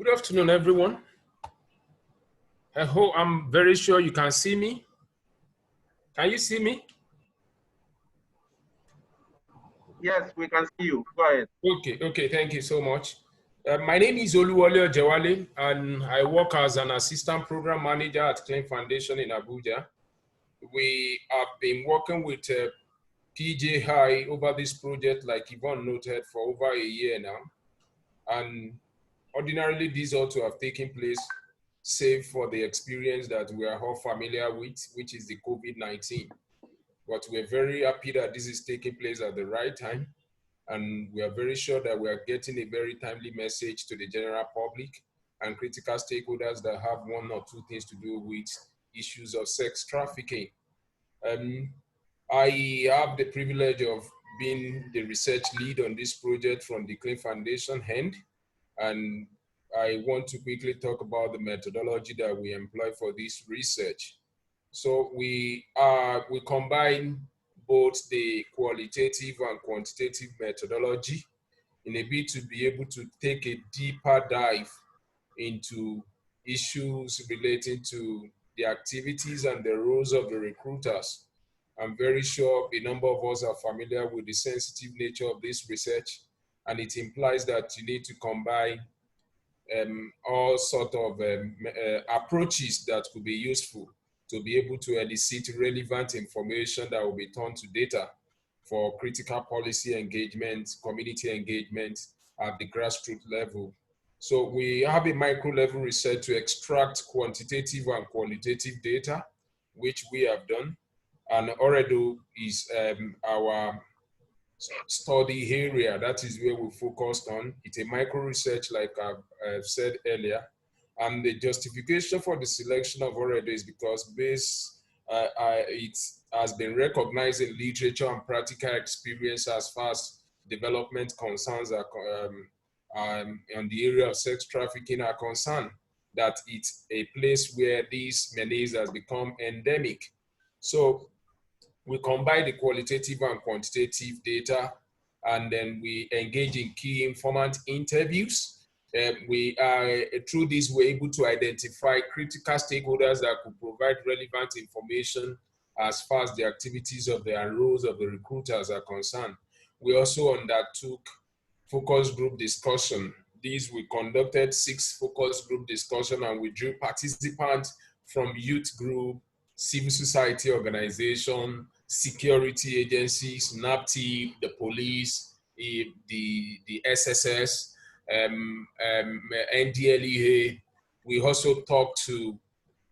Good afternoon, everyone. I hope I'm very sure you can see me. Can you see me? Yes, we can see you. Go ahead. Okay, thank you so much. My name is Oluwole Ojewale, and I work as an assistant program manager at Claim Foundation in Abuja. We have been working with PJ High over this project, like Yvonne noted, for over a year now. And ordinarily, these ought to have taken place, save for the experience that we are all familiar with, which is the COVID-19. But we're very happy that this is taking place at the right time. And we are very sure that we are getting a very timely message to the general public and critical stakeholders that have one or two things to do with issues of sex trafficking. I have the privilege of being the research lead on this project from the Claim Foundation end. And I want to quickly talk about the methodology that we employ for this research. So we combine both the qualitative and quantitative methodology in a bid to be able to take a deeper dive into issues relating to the activities and the roles of the recruiters. I'm very sure a number of us are familiar with the sensitive nature of this research, and it implies that you need to combine all sort of approaches that could be useful to be able to elicit relevant information that will be turned to data for critical policy engagement, community engagement at the grassroots level. So we have a micro level research to extract quantitative and qualitative data, which we have done. And Oredo is our study area. That is where we focused on. It's a micro research, like I've said earlier. And the justification for the selection of Oredo is because it has been recognized in literature and practical experience as far as development concerns are on the area of sex trafficking are concerned, that it's a place where this menace has become endemic. So we combine the qualitative and quantitative data, and then we engage in key informant interviews. Through this, we're able to identify critical stakeholders that could provide relevant information as far as the activities of the and roles of the recruiters are concerned. We also undertook focus group discussion. We conducted 6 focus group discussion, and we drew participants from youth group, civil society organization, security agencies, NAPTIP, the police, the SSS, NDLEA. We also talked to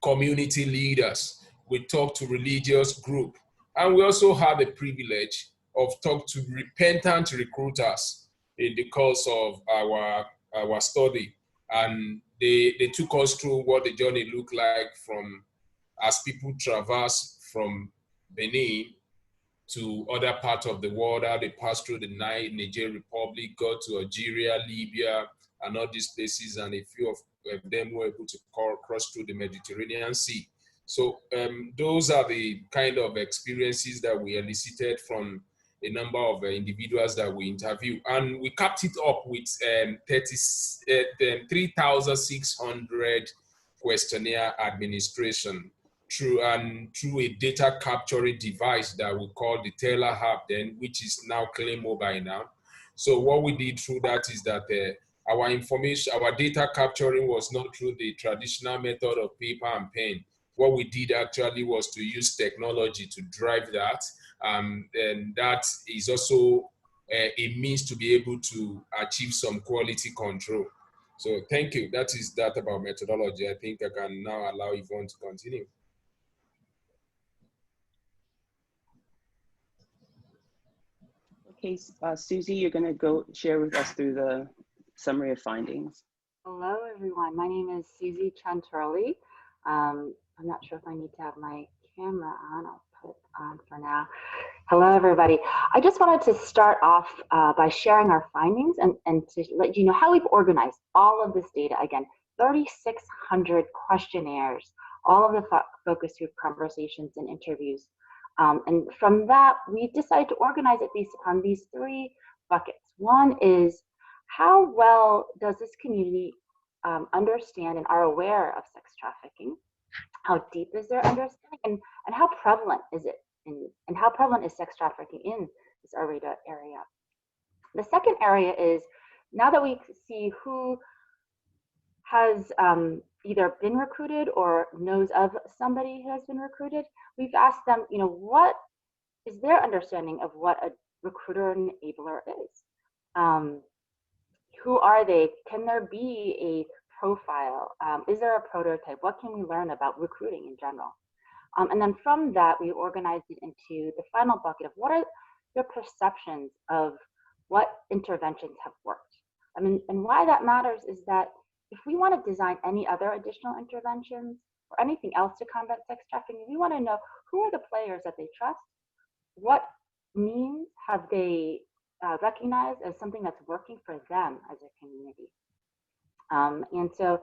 community leaders. We talked to religious group. And we also had the privilege of talking to repentant recruiters in the course of our study. And they took us through what the journey looked like as people traverse from Benin to other parts of the world, how they passed through the Niger Republic, got to Algeria, Libya, and all these places, and a few of them were able to cross through the Mediterranean Sea. So those are the kind of experiences that we elicited from a number of individuals that we interviewed. And we capped it up with 3,600 questionnaire administration through a data capturing device that we call the Taylor Hub, which is now Claim Mobile now. So what we did through that is that our data capturing was not through the traditional method of paper and pen. What we did actually was to use technology to drive that. And that is also a means to be able to achieve some quality control. So thank you. That is that about methodology. I think I can now allow Yvonne to continue. Okay, Susie, you're going to go share with us through the summary of findings. Hello, everyone. My name is Susie Chanturli. I'm not sure if I need to have my camera on. I'll put it on for now. Hello, everybody. I just wanted to start off by sharing our findings and to let you know how we've organized all of this data. Again, 3,600 questionnaires, all of the focus group conversations and interviews. And from that, we decided to organize it based upon these 3 buckets. One is, how well does this community understand and are aware of sex trafficking? How deep is their understanding, and how prevalent is it and how prevalent is sex trafficking in this area? The second area is, now that we see who has either been recruited or knows of somebody who has been recruited, we've asked them, what is their understanding of what a recruiter and enabler is? Who are they? Can there be a profile? Is there a prototype? What can we learn about recruiting in general? And then from that, we organized it into the final bucket of what are your perceptions of what interventions have worked. And why that matters is that if we want to design any other additional interventions or anything else to combat sex trafficking, we want to know who are the players that they trust, what means have they recognized as something that's working for them as a community. And so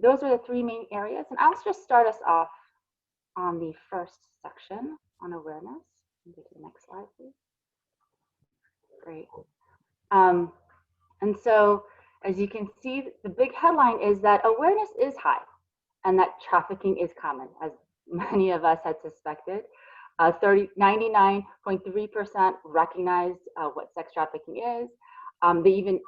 those are the three main areas. And I'll just start us off on the first section on awareness. Go to the next slide, please. Great. And so as you can see, the big headline is that awareness is high and that trafficking is common, as many of us had suspected. 99.3% recognized what sex trafficking is. They even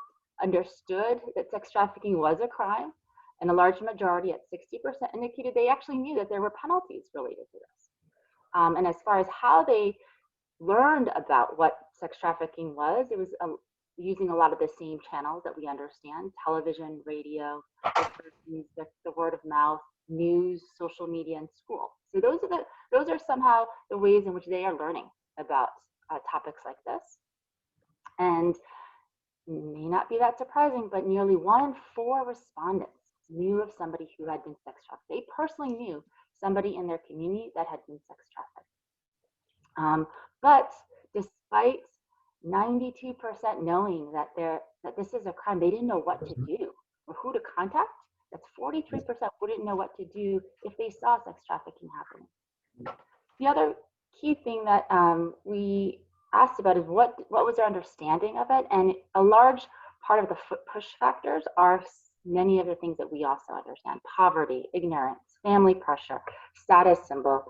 understood that sex trafficking was a crime, and a large majority at 60% indicated they actually knew that there were penalties related to this. And as far as how they learned about what sex trafficking was, it was using a lot of the same channels that we understand: television, radio, the word of mouth, news, social media, and school. So those are somehow the ways in which they are learning about topics like this. And it may not be that surprising, but nearly 1 in 4 respondents knew of somebody who had been sex trafficked. They personally knew somebody in their community that had been sex trafficked. But despite 92% knowing that this is a crime, they didn't know what to do or who to contact. That's 43% wouldn't know what to do if they saw sex trafficking happening. The other key thing that we asked about is what was their understanding of it, and a large part of the push factors are many of the things that we also understand: poverty, ignorance, family pressure, status symbol,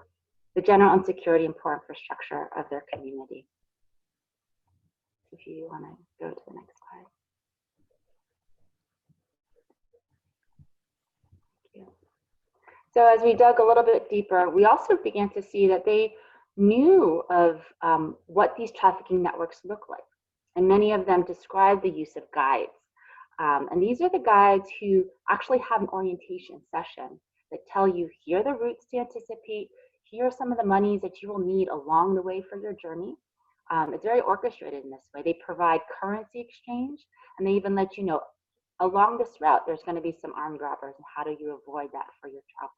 the general insecurity and poor infrastructure of their community. If you want to go to the next slide. Thank you. So as we dug a little bit deeper, we also began to see that they knew of what these trafficking networks look like. And many of them describe the use of guides. And these are the guides who actually have an orientation session that tell you, here are the routes to anticipate, here are some of the monies that you will need along the way for your journey. It's very orchestrated in this way. They provide currency exchange, and they even let you know, along this route, there's going to be some armed robbers, and how do you avoid that for your travel?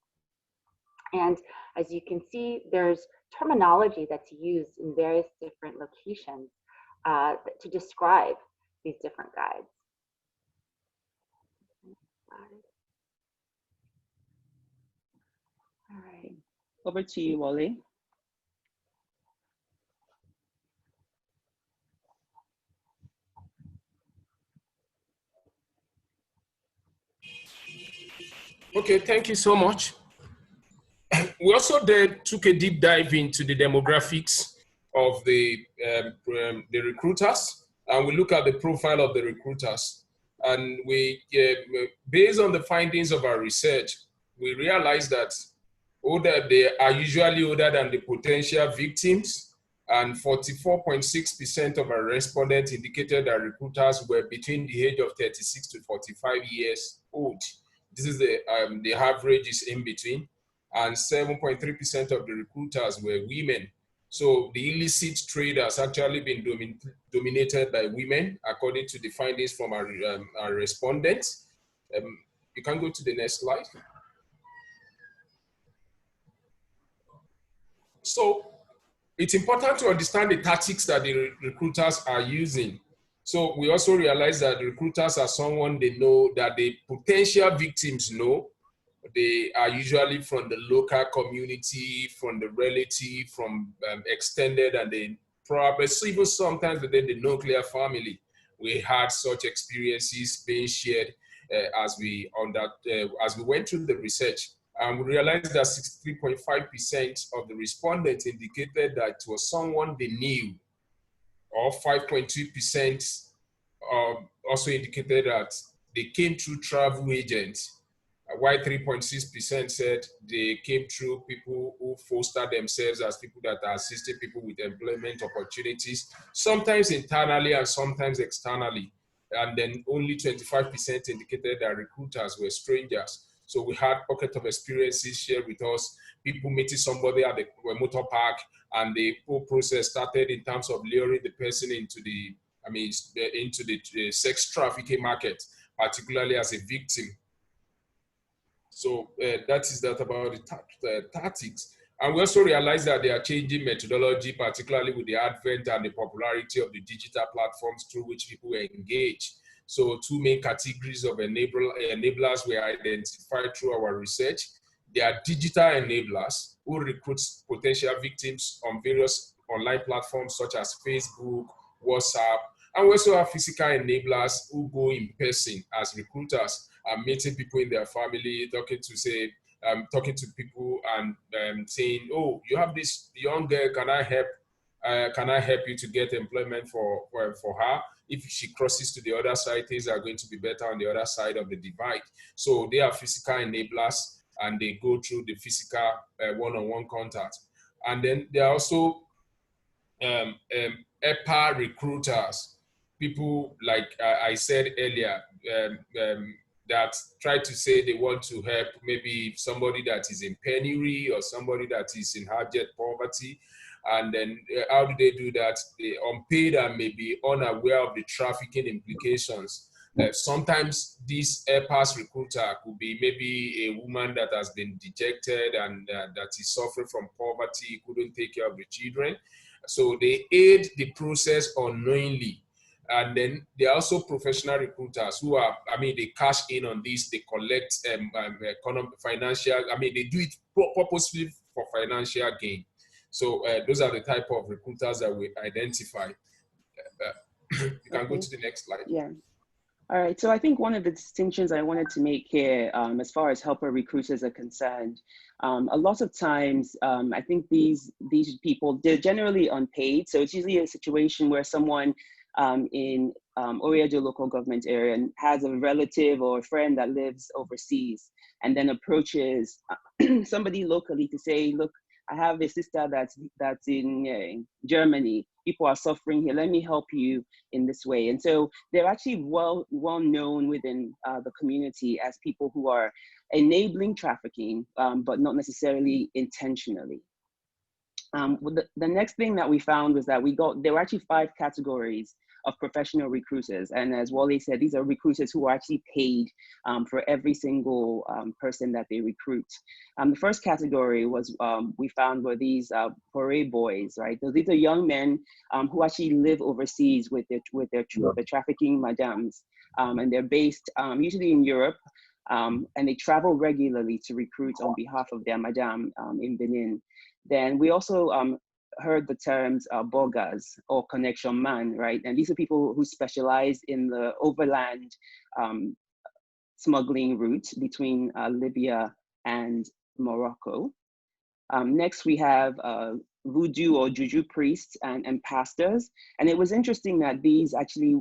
And as you can see, there's terminology that's used in various different locations to describe these different guides. All right. Over to you, Wally. Okay, thank you so much. We also took a deep dive into the demographics of the recruiters, and we look at the profile of the recruiters. And we, based on the findings of our research, we realized that they are usually older than the potential victims, and 44.6% of our respondents indicated that recruiters were between the age of 36 to 45 years old. This is the average is in between, and 7.3% of the recruiters were women. So the illicit trade has actually been dominated by women, according to the findings from our respondents. You can go to the next slide. So it's important to understand the tactics that the recruiters are using. So we also realize that recruiters are someone they know, that the potential victims know. They are usually from the local community, from the relative, from extended, and they probably even sometimes within the nuclear family. We had such experiences being shared. as we went through the research. And we realized that 63.5% of the respondents indicated that it was someone they knew, or 5.2% also indicated that they came through travel agents, while 3.6% said they came through people who foster themselves as people that are assisting people with employment opportunities, sometimes internally and sometimes externally. And then only 25% indicated that recruiters were strangers. So we had pocket of experiences shared with us, people meeting somebody at the motor park, and the whole process started in terms of luring the person into the sex trafficking market, particularly as a victim. So that is that about the tactics. And we also realized that they are changing methodology, particularly with the advent and the popularity of the digital platforms through which people engage. So two main categories of enablers were identified through our research. They are digital enablers who recruit potential victims on various online platforms such as Facebook, WhatsApp, and we also have physical enablers who go in person as recruiters, meeting people in their family, talking to people and saying, "Oh, you have this young girl. Can I help? Can I help you to get employment for her? If she crosses to the other side, things are going to be better on the other side of the divide." So they are physical enablers, and they go through the physical one-on-one contact. And then there are also EPA recruiters, people like I said earlier, that try to say they want to help maybe somebody that is in penury or somebody that is in abject poverty. And then how do they do that? They unpaid and maybe unaware of the trafficking implications. Sometimes this EPA's recruiter could be maybe a woman that has been dejected and that is suffering from poverty, couldn't take care of the children. So they aid the process unknowingly. And then there are also professional recruiters who are, they cash in on this, they collect financial, they do it purposefully for financial gain. So those are the type of recruiters that we identify. You can go to the next slide. Yeah. All right, so I think one of the distinctions I wanted to make here, as far as helper recruiters are concerned, a lot of times, I think these people, they're generally unpaid. So it's usually a situation where someone in Oreado local government area has a relative or a friend that lives overseas and then approaches somebody locally to say, look, I have a sister that's in Germany. People are suffering here. Let me help you in this way. And so they're actually well known within the community as people who are enabling trafficking, but not necessarily intentionally. The next thing that we found was that there were actually 5 categories of professional recruiters. And as Wale said, these are recruiters who are actually paid for every single person that they recruit. The first category was, we found were these foray boys, right? So these are young men who actually live overseas with their trafficking madams. And they're based usually in Europe. And they travel regularly to recruit on behalf of their madam in Benin. Then we also heard the terms bogas or connection man, right? And these are people who specialize in the overland smuggling route between Libya and Morocco. Next, we have voodoo or juju priests and pastors. And it was interesting that these actually,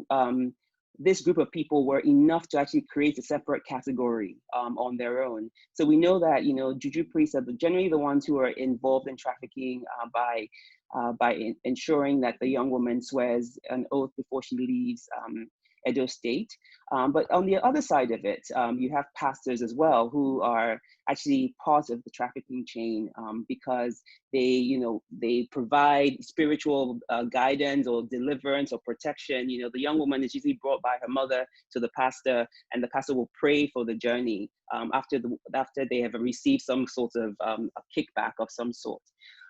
this group of people were enough to actually create a separate category on their own. So we know that, juju priests are generally the ones who are involved in trafficking by ensuring that the young woman swears an oath before she leaves Edo State. But on the other side of it, you have pastors as well who are actually part of the trafficking chain because they provide spiritual guidance or deliverance or protection. The young woman is usually brought by her mother to the pastor, and the pastor will pray for the journey after they have received some sort of a kickback of some sort.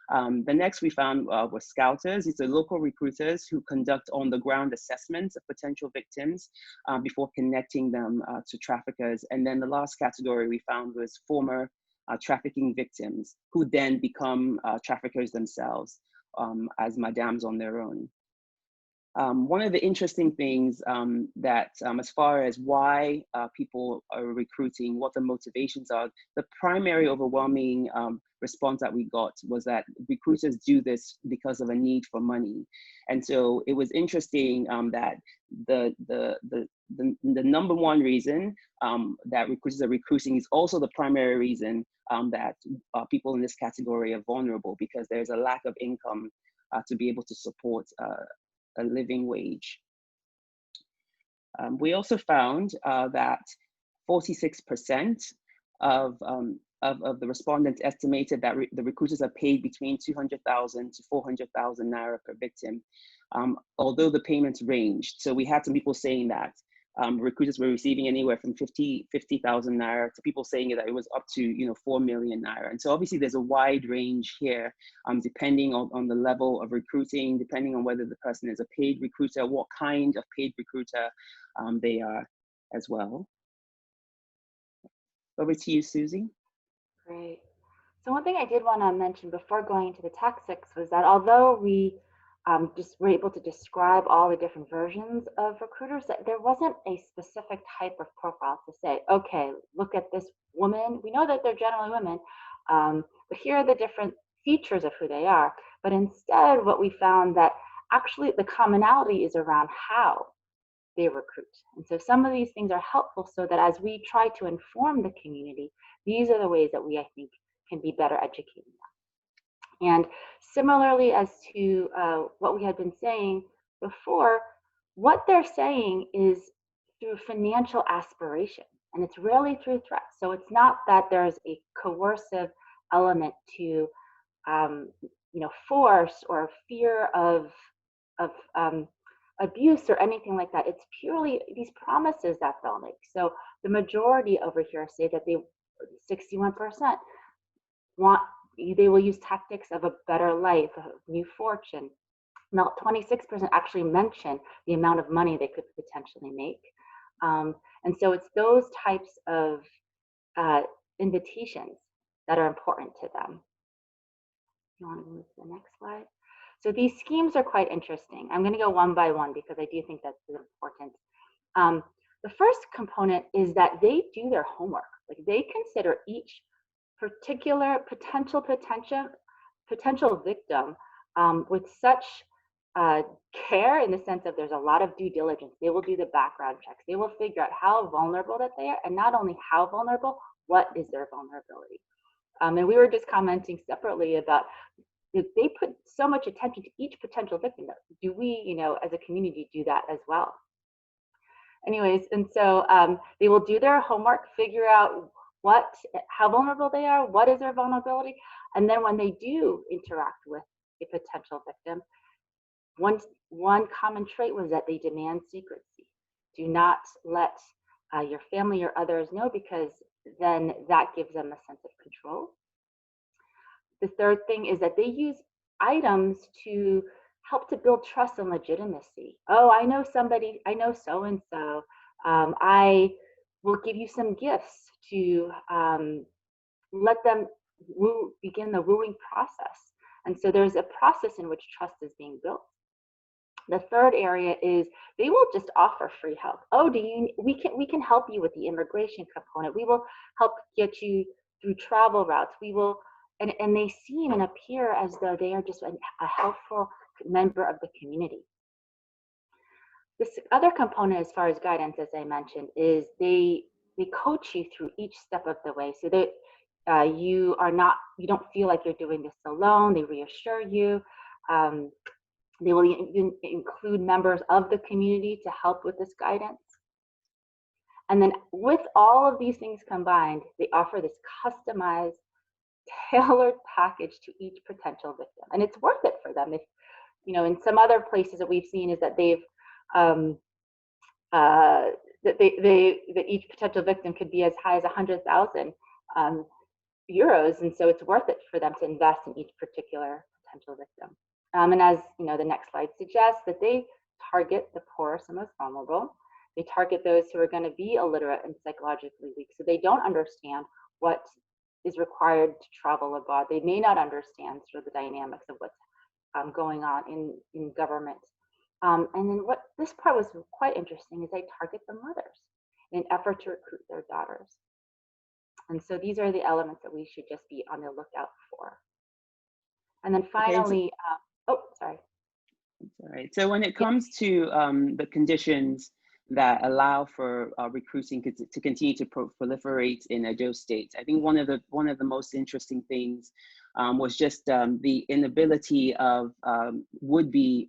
The next we found were scouters. These are local recruiters who conduct on-the-ground assessments of potential victims before connecting them to traffickers. And then the last category we found was former trafficking victims who then become traffickers themselves as madams on their own. One of the interesting things that as far as why people are recruiting, what the motivations are, the primary overwhelming response that we got was that recruiters do this because of a need for money. And so it was interesting that the number one reason that recruiters are recruiting is also the primary reason that people in this category are vulnerable, because there's a lack of income to be able to support a living wage. We also found that 46% of the respondents estimated that the recruiters are paid between 200,000 to 400,000 naira per victim, although the payments ranged. So we had some people saying that recruiters were receiving anywhere from 50,000 naira to people saying that it was up to 4 million naira. And so obviously there's a wide range here, depending on the level of recruiting, depending on whether the person is a paid recruiter, what kind of paid recruiter they are as well. Over to you, Susie. Great. So one thing I did want to mention before going into the tactics was that although we just were able to describe all the different versions of recruiters, that there wasn't a specific type of profile to say, okay, look at this woman. We know that they're generally women, but here are the different features of who they are. But instead, what we found that actually the commonality is around how they recruit. And so some of these things are helpful so that as we try to inform the community, these are the ways that we, I think, can be better educating them. And similarly as to what we had been saying before, what they're saying is through financial aspiration, and it's rarely through threats. So it's not that there's a coercive element to force or fear of abuse or anything like that. It's purely these promises that they'll make. So the majority over here say that 61% they will use tactics of a better life, a new fortune. Now, 26% actually mention the amount of money they could potentially make. And so it's those types of invitations that are important to them. You want to move to the next slide? So these schemes are quite interesting. I'm going to go one by one because I do think that's important. The first component is that they do their homework. Like they consider each particular potential victim with such care, in the sense of there's a lot of due diligence. They will do the background checks. They will figure out how vulnerable that they are, and not only how vulnerable, what is their vulnerability. And we were just commenting separately about if they put so much attention to each potential victim. Do we, as a community, do that as well? Anyways, and so they will do their homework, figure out how vulnerable they are, what is their vulnerability, and then when they do interact with a potential victim, one common trait was that they demand secrecy. Do not let your family or others know, because then that gives them a sense of control. The third thing is that they use items to help to build trust and legitimacy. Oh, I know somebody, I know so-and-so. I will give you some gifts to let them begin the wooing process. And so there's a process in which trust is being built. The third area is they will just offer free help. Oh, we can help you with the immigration component. We will help get you through travel routes. We will, and they seem and appear as though they are just a helpful member of the community. This other component, as far as guidance, as I mentioned, is they coach you through each step of the way, so that you don't feel like you're doing this alone. They reassure you. They will include members of the community to help with this guidance. And then with all of these things combined, they offer this customized, tailored package to each potential victim. And it's worth it for them. If, in some other places that we've seen is that they've, that each potential victim could be as high as 100,000 euros. And so it's worth it for them to invest in each particular potential victim. And as the next slide suggests, that they target the poorest and most vulnerable. They target those who are going to be illiterate and psychologically weak, so they don't understand what is required to travel abroad. They may not understand sort of the dynamics of what's going on in government. And then what this part was quite interesting is they target the mothers in an effort to recruit their daughters. And so these are the elements that we should just be on the lookout for. And then finally, oh, sorry. All right. So when it comes to the conditions that allow for recruiting to continue to proliferate in Edo State, I think one of the most interesting things was just the inability of would-be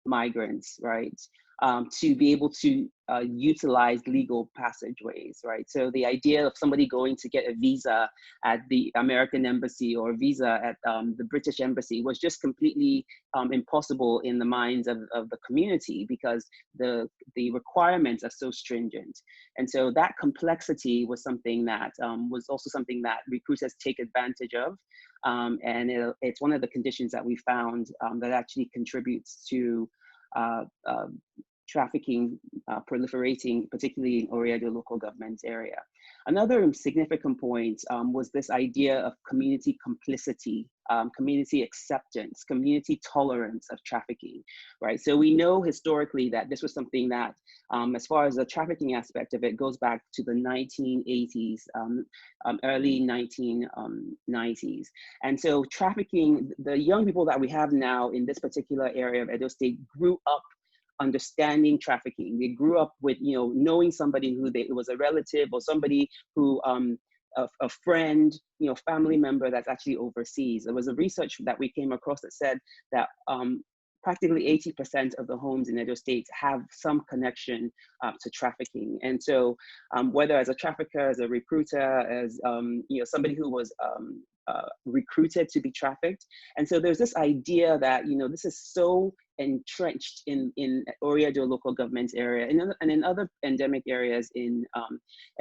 migrants, right, to be able to utilize legal passageways, right? So the idea of somebody going to get a visa at the American embassy or a visa at the British embassy was just completely impossible in the minds of the community, because the requirements are so stringent. And so that complexity was something that was also something that recruiters take advantage of. And it's one of the conditions that we found that actually contributes to trafficking proliferating, particularly in Oreado local government area. Another significant point was this idea of community complicity, community acceptance, community tolerance of trafficking, right? So we know historically that this was something that, as far as the trafficking aspect of it, goes back to the 1980s, early 1990s. And so trafficking, the young people that we have now in this particular area of Edo State grew up understanding trafficking. They grew up with, knowing somebody who it was a relative or somebody who, a friend, family member that's actually overseas. There was a research that we came across that said that practically 80% of the homes in Edo State have some connection to trafficking. And so whether as a trafficker, as a recruiter, as somebody who was recruited to be trafficked. And so there's this idea that, this is so entrenched in Oreado local government area and in other endemic areas in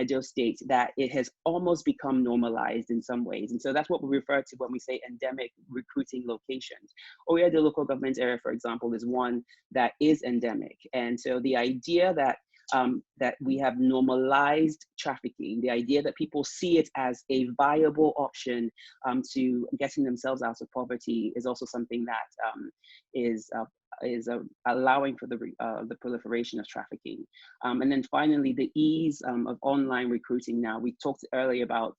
Edo State, that it has almost become normalized in some ways. And so that's what we refer to when we say endemic recruiting locations. Oreado local government area, for example, is one that is endemic. And so the idea that that we have normalized trafficking, the idea that people see it as a viable option to getting themselves out of poverty, is also something that is allowing for the proliferation of trafficking. And then finally, the ease of online recruiting. Now, we talked earlier about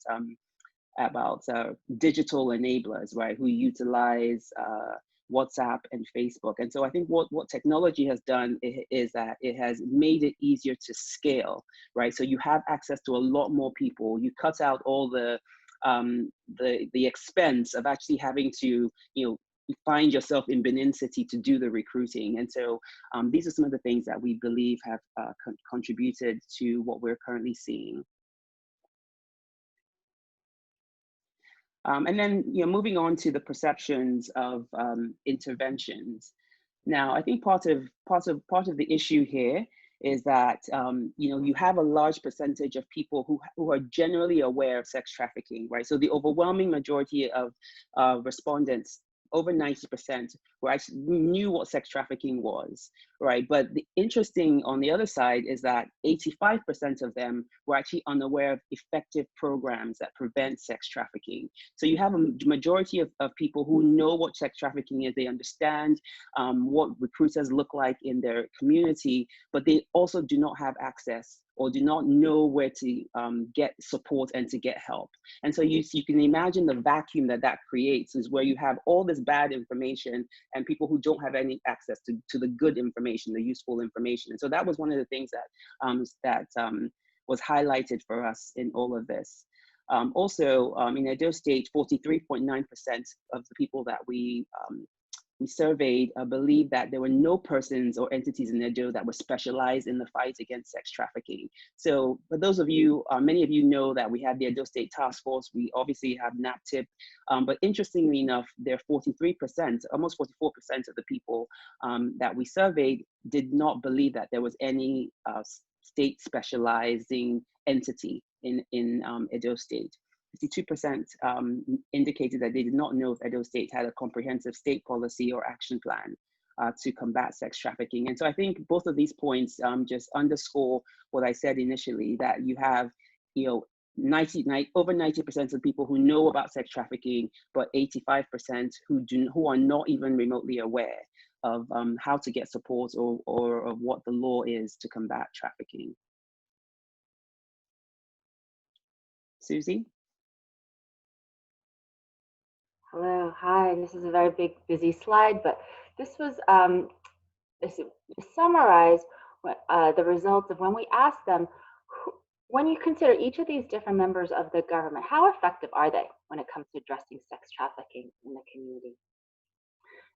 digital enablers, right, who utilize WhatsApp and Facebook. And so I think what technology has done is that it has made it easier to scale, right? So you have access to a lot more people. You cut out all the expense of actually having to, find yourself in Benin City to do the recruiting. And so these are some of the things that we believe have contributed to what we're currently seeing. And then, moving on to the perceptions of interventions. Now, I think part of the issue here is that you have a large percentage of people who are generally aware of sex trafficking, right? So the overwhelming majority of respondents, over 90%, who actually knew what sex trafficking was, right? But the interesting on the other side is that 85% of them were actually unaware of effective programs that prevent sex trafficking. So you have a majority of people who know what sex trafficking is, they understand what recruiters look like in their community, but they also do not have access or do not know where to get support and to get help. And so you can imagine the vacuum that creates, is where you have all this bad information and people who don't have any access to the good information, the useful information. And so that was one of the things that was highlighted for us in all of this. Also, in Edo State, 43.9% of the people that we surveyed believed that there were no persons or entities in Edo that were specialized in the fight against sex trafficking. So for those of you, many of you know that we have the Edo State Task Force. We obviously have NAPTIP, but interestingly enough, there are 43%, almost 44% of the people that we surveyed did not believe that there was any state specializing entity in Edo State. 52% indicated that they did not know if Edo State had a comprehensive state policy or action plan to combat sex trafficking. And so I think both of these points just underscore what I said initially, that you have, over 90% of people who know about sex trafficking, but 85% who are not even remotely aware how to get support or of what the law is to combat trafficking. Susie? Hello, hi. This is a very big, busy slide, but this was to summarize the results of when we asked them, when you consider each of these different members of the government, how effective are they when it comes to addressing sex trafficking in the community?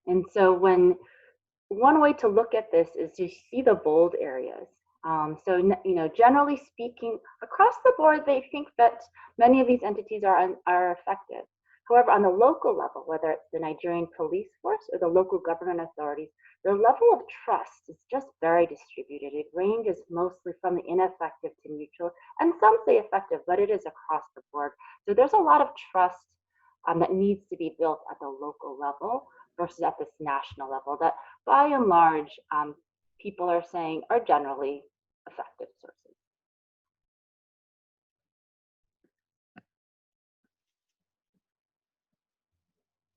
And so one way to look at this is to see the bold areas. Generally speaking, across the board, they think that many of these entities are effective. However, on the local level, whether it's the Nigerian police force or the local government authorities, their level of trust is just very distributed. It ranges mostly from the ineffective to neutral, and some say effective, but it is across the board. So there's a lot of trust that needs to be built at the local level versus at this national level that by and large, people are saying are generally effective sources.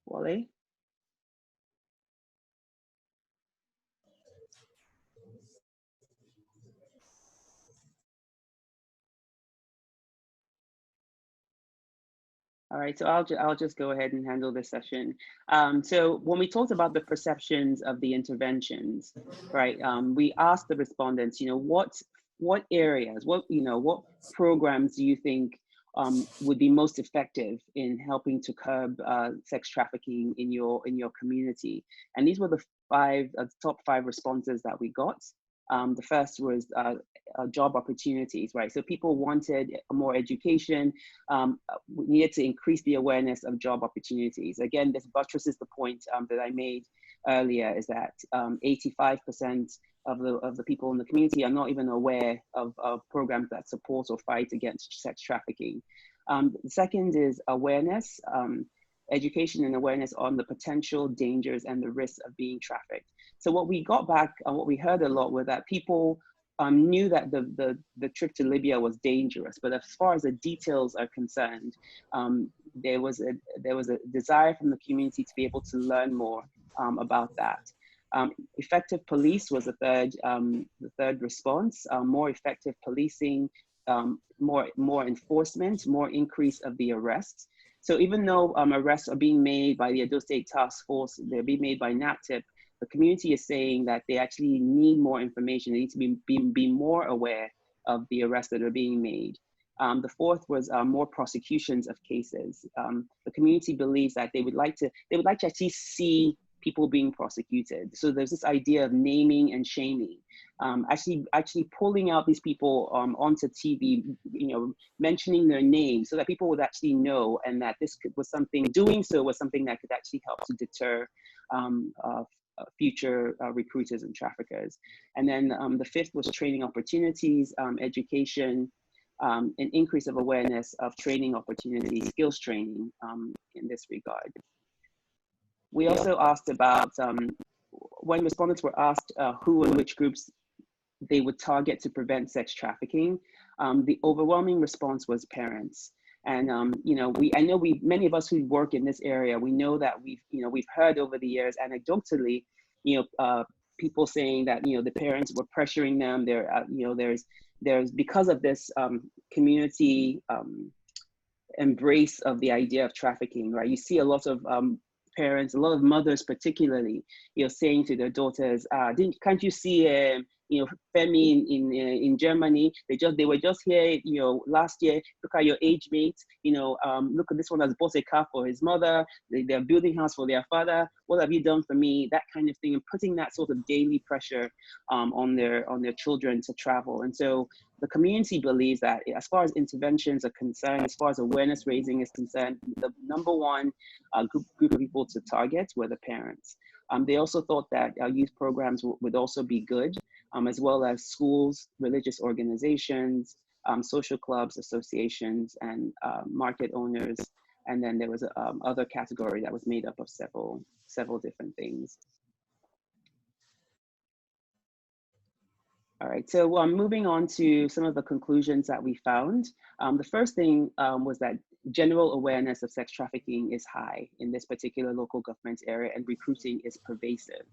Wale? All right, so I'll just go ahead and handle this session. So when we talked about the perceptions of the interventions, right? We asked the respondents, what areas, what programs do you think would be most effective in helping to curb sex trafficking in your community? And these were the top five responses that we got. The first was job opportunities, right? So people wanted more education. We needed to increase the awareness of job opportunities. Again, this buttresses the point that I made earlier, is that 85% of the people in the community are not even aware of programs that support or fight against sex trafficking. The second is awareness, education and awareness on the potential dangers and the risks of being trafficked. So what we got back and what we heard a lot were that people knew that the trip to Libya was dangerous, but as far as the details are concerned, there was a desire from the community to be able to learn more about that. Effective police was the third response. More effective policing, more enforcement, more increase of the arrests. So even though arrests are being made by the Edo State Task Force, they're being made by NAPTIP, the community is saying that they actually need more information. They need to be more aware of the arrests that are being made. The fourth was more prosecutions of cases. The community believes that they would like to actually see people being prosecuted. So there's this idea of naming and shaming. Actually pulling out these people onto TV, mentioning their names so that people would actually know, and that doing so was something that could actually help to deter future recruiters and traffickers. And then the fifth was training opportunities, education, an increase of awareness of training opportunities, skills training in this regard. We also asked about, when respondents were asked who and which groups they would target to prevent sex trafficking, the overwhelming response was parents. And I know many of us who work in this area, we know that we've heard over the years anecdotally, people saying that the parents were pressuring them. There's because of this community embrace of the idea of trafficking, right? You see a lot of parents, a lot of mothers particularly, saying to their daughters, can't you see Femi in Germany? They were just here, last year. Look at your age mates. Look at this one has bought a car for his mother. They're building a house for their father. What have you done for me? That kind of thing, and putting that sort of daily pressure on their children to travel. And so the community believes that as far as interventions are concerned, as far as awareness raising is concerned, the number one group of people to target were the parents. They also thought that youth programs would also be good, as well as schools, religious organizations, social clubs, associations, and market owners. And then there was other category that was made up of several different things. All right, so moving on to some of the conclusions that we found. The first thing was that general awareness of sex trafficking is high in this particular local government area, and recruiting is pervasive,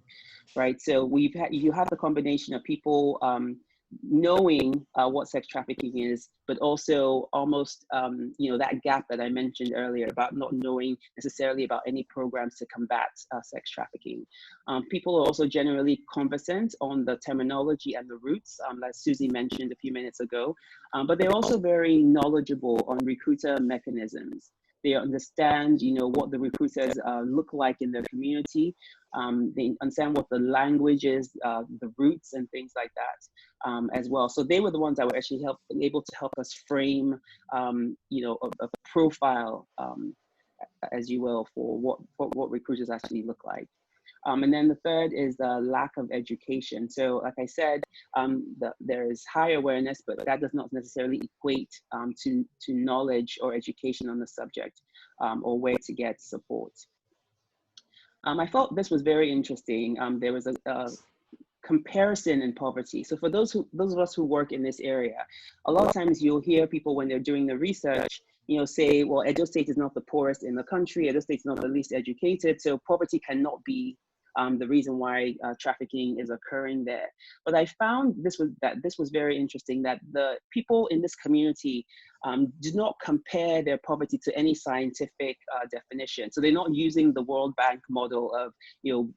right? So you have the combination of people knowing what sex trafficking is, but also almost, that gap that I mentioned earlier about not knowing necessarily about any programs to combat sex trafficking. People are also generally conversant on the terminology and the roots, like Susie mentioned a few minutes ago, but they're also very knowledgeable on recruiter mechanisms. They understand, what the recruiters look like in their community. They understand what the language is, the roots and things like that as well. So they were the ones that were actually able to help us frame, a profile, as you will, for what recruiters actually look like. And then the third is the lack of education. So like I said, there is high awareness, but that does not necessarily equate to knowledge or education on the subject, or where to get support. I thought this was very interesting. There was a comparison in poverty. So for those of us who work in this area, a lot of times you'll hear people when they're doing the research, say, well, Edo State is not the poorest in the country, Edo State is not the least educated, so poverty cannot be the reason why trafficking is occurring there. But I found this was very interesting, that the people in this community did not compare their poverty to any scientific definition. So they're not using the World Bank model of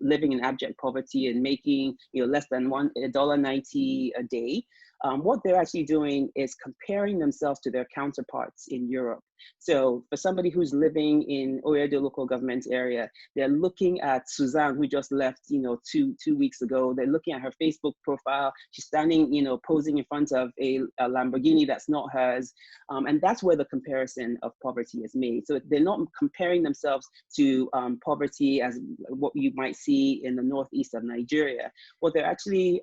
living in abject poverty and making less than $1.90 a day. What they're actually doing is comparing themselves to their counterparts in Europe. So for somebody who's living in Oyedo local government area, they're looking at Suzanne, who just left, two weeks ago. They're looking at her Facebook profile. She's standing, posing in front of a Lamborghini that's not hers. And that's where the comparison of poverty is made. So they're not comparing themselves to poverty as what you might see in the northeast of Nigeria. What they're actually,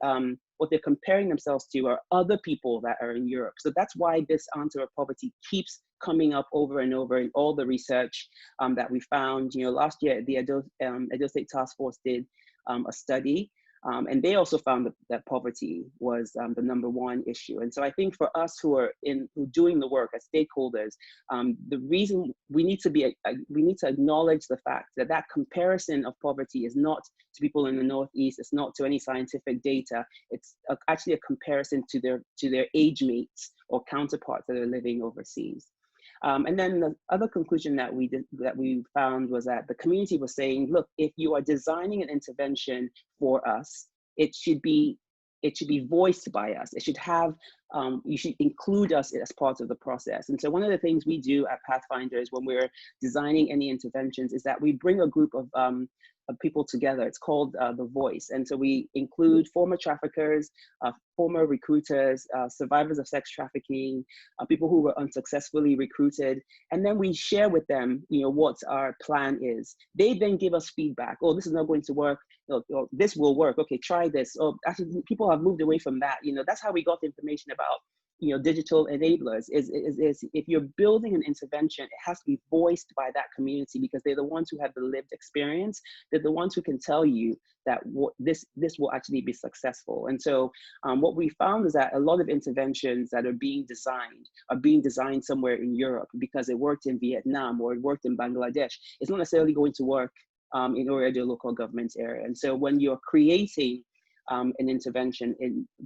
what they're comparing themselves to are other people that are in Europe. So that's why this answer of poverty keeps coming up over and over in all the research that we found. Last year, the Edo State Task Force did a study, and they also found that poverty was the #1 issue. And so I think for us who are doing the work as stakeholders, the reason we need to acknowledge the fact that that comparison of poverty is not to people in the Northeast, it's not to any scientific data, it's actually a comparison to their age mates or counterparts that are living overseas. And then the other conclusion that we found was that the community was saying, look, if you are designing an intervention for us, it should be voiced by us. It should have, you should include us as part of the process. And so one of the things we do at Pathfinder is when we're designing any interventions is that we bring a group of people together. It's called The Voice. And so we include former traffickers, former recruiters, survivors of sex trafficking, people who were unsuccessfully recruited. And then we share with them, what our plan is. They then give us feedback. Oh, this is not going to work. Oh, this will work. Okay, try this. Oh, actually, people have moved away from that. That's how we got the information about digital enablers is if you're building an intervention, it has to be voiced by that community because they're the ones who have the lived experience. They're the ones who can tell you that this will actually be successful. And so what we found is that a lot of interventions that are being designed somewhere in Europe because it worked in Vietnam or it worked in Bangladesh. It's not necessarily going to work in Oyedo local government area. And so when you're creating an intervention,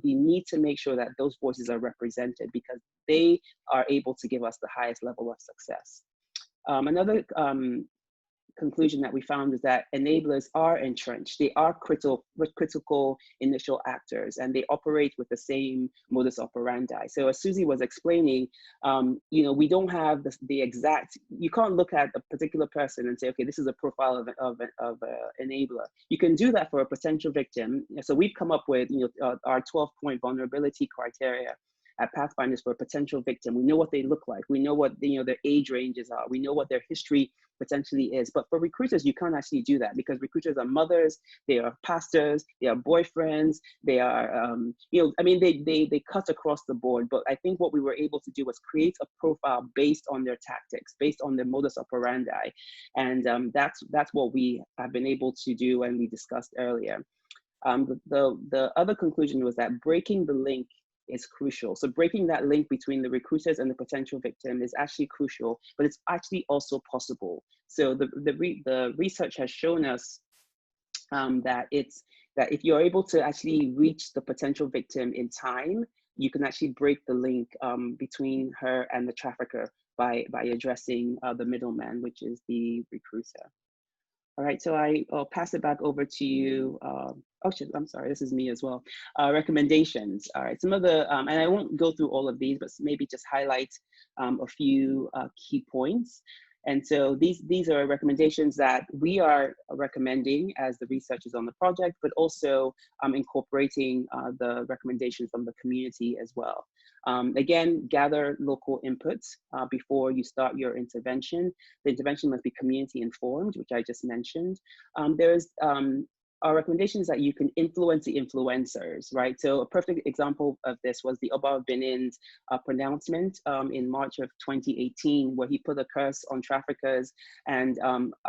we need to make sure that those voices are represented because they are able to give us the highest level of success. Another conclusion that we found is that enablers are entrenched. They are critical initial actors, and they operate with the same modus operandi. So as Susie was explaining, we don't have the exact, you can't look at a particular person and say, okay, this is a profile of an enabler. You can do that for a potential victim. So we've come up with our 12-point vulnerability criteria at Pathfinders for a potential victim. We know what they look like. We know what their age ranges are. We know what their history potentially is. But for recruiters, you can't actually do that because recruiters are mothers, they are pastors, they are boyfriends, they are, they cut across the board. But I think what we were able to do was create a profile based on their tactics, based on their modus operandi. And that's what we have been able to do and we discussed earlier. The other conclusion was that breaking the link is crucial. So breaking that link between the recruiters and the potential victim is actually crucial, but it's actually also possible. So the research has shown us that if you're able to actually reach the potential victim in time, you can actually break the link between her and the trafficker by addressing the middleman, which is the recruiter. All right, so I'll pass it back over to you. Oh, shit, I'm sorry, this is me as well. Recommendations. All right, some of the, and I won't go through all of these, but maybe just highlight a few key points. And so these are recommendations that we are recommending as the researchers on the project, but also incorporating the recommendations from the community as well. Again, gather local inputs before you start your intervention. The intervention must be community informed, which I just mentioned. There's our recommendations that you can influence the influencers, right? So a perfect example of this was the Oba of Benin's pronouncement in March of 2018, where he put a curse on traffickers and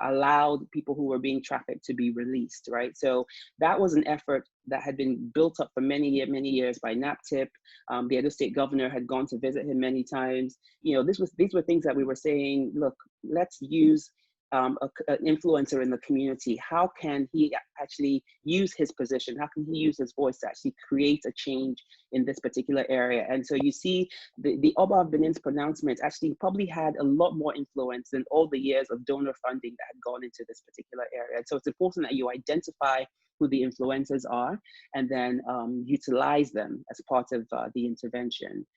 allowed people who were being trafficked to be released, right? So that was an effort that had been built up for many years by NAPTIP. The Edo State governor had gone to visit him many times. You know, these were things that we were saying, look, let's use an influencer in the community. How can he actually use his position? How can he use his voice to actually create a change in this particular area? And so you see the Oba of Benin's pronouncement actually probably had a lot more influence than all the years of donor funding that had gone into this particular area. And so it's important that you identify who the influencers are and then utilize them as part of the intervention.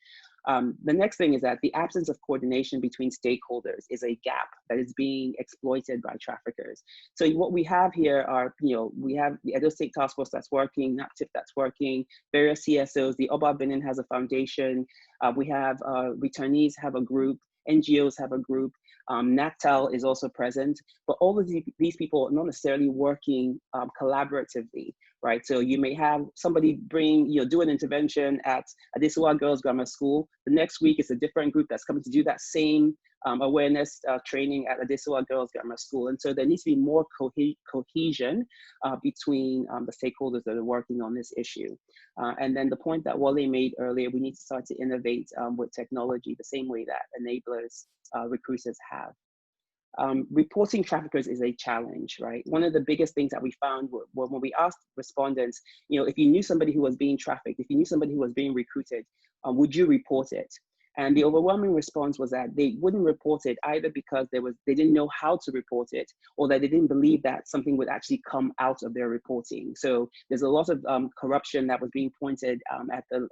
The next thing is that the absence of coordination between stakeholders is a gap that is being exploited by traffickers. So what we have here are, we have the Edo State Task Force that's working, NAPTIP that's working, various CSOs, the Oba Benin has a foundation, we have returnees have a group, NGOs have a group, NACTAL is also present, but all of these people are not necessarily working collaboratively, right? So you may have somebody do an intervention at Adesuwa Girls Grammar School. The next week it's a different group that's coming to do that same awareness training at Adesuwa Girls Grammar School. And so there needs to be more cohesion between the stakeholders that are working on this issue. And then the point that Wale made earlier, we need to start to innovate with technology the same way that enablers, recruiters have. Reporting traffickers is a challenge, right? One of the biggest things that we found when we asked respondents, if you knew somebody who was being trafficked, if you knew somebody who was being recruited, would you report it? And the overwhelming response was that they wouldn't report it either because they didn't know how to report it, or that they didn't believe that something would actually come out of their reporting. So there's a lot of corruption that was being pointed at the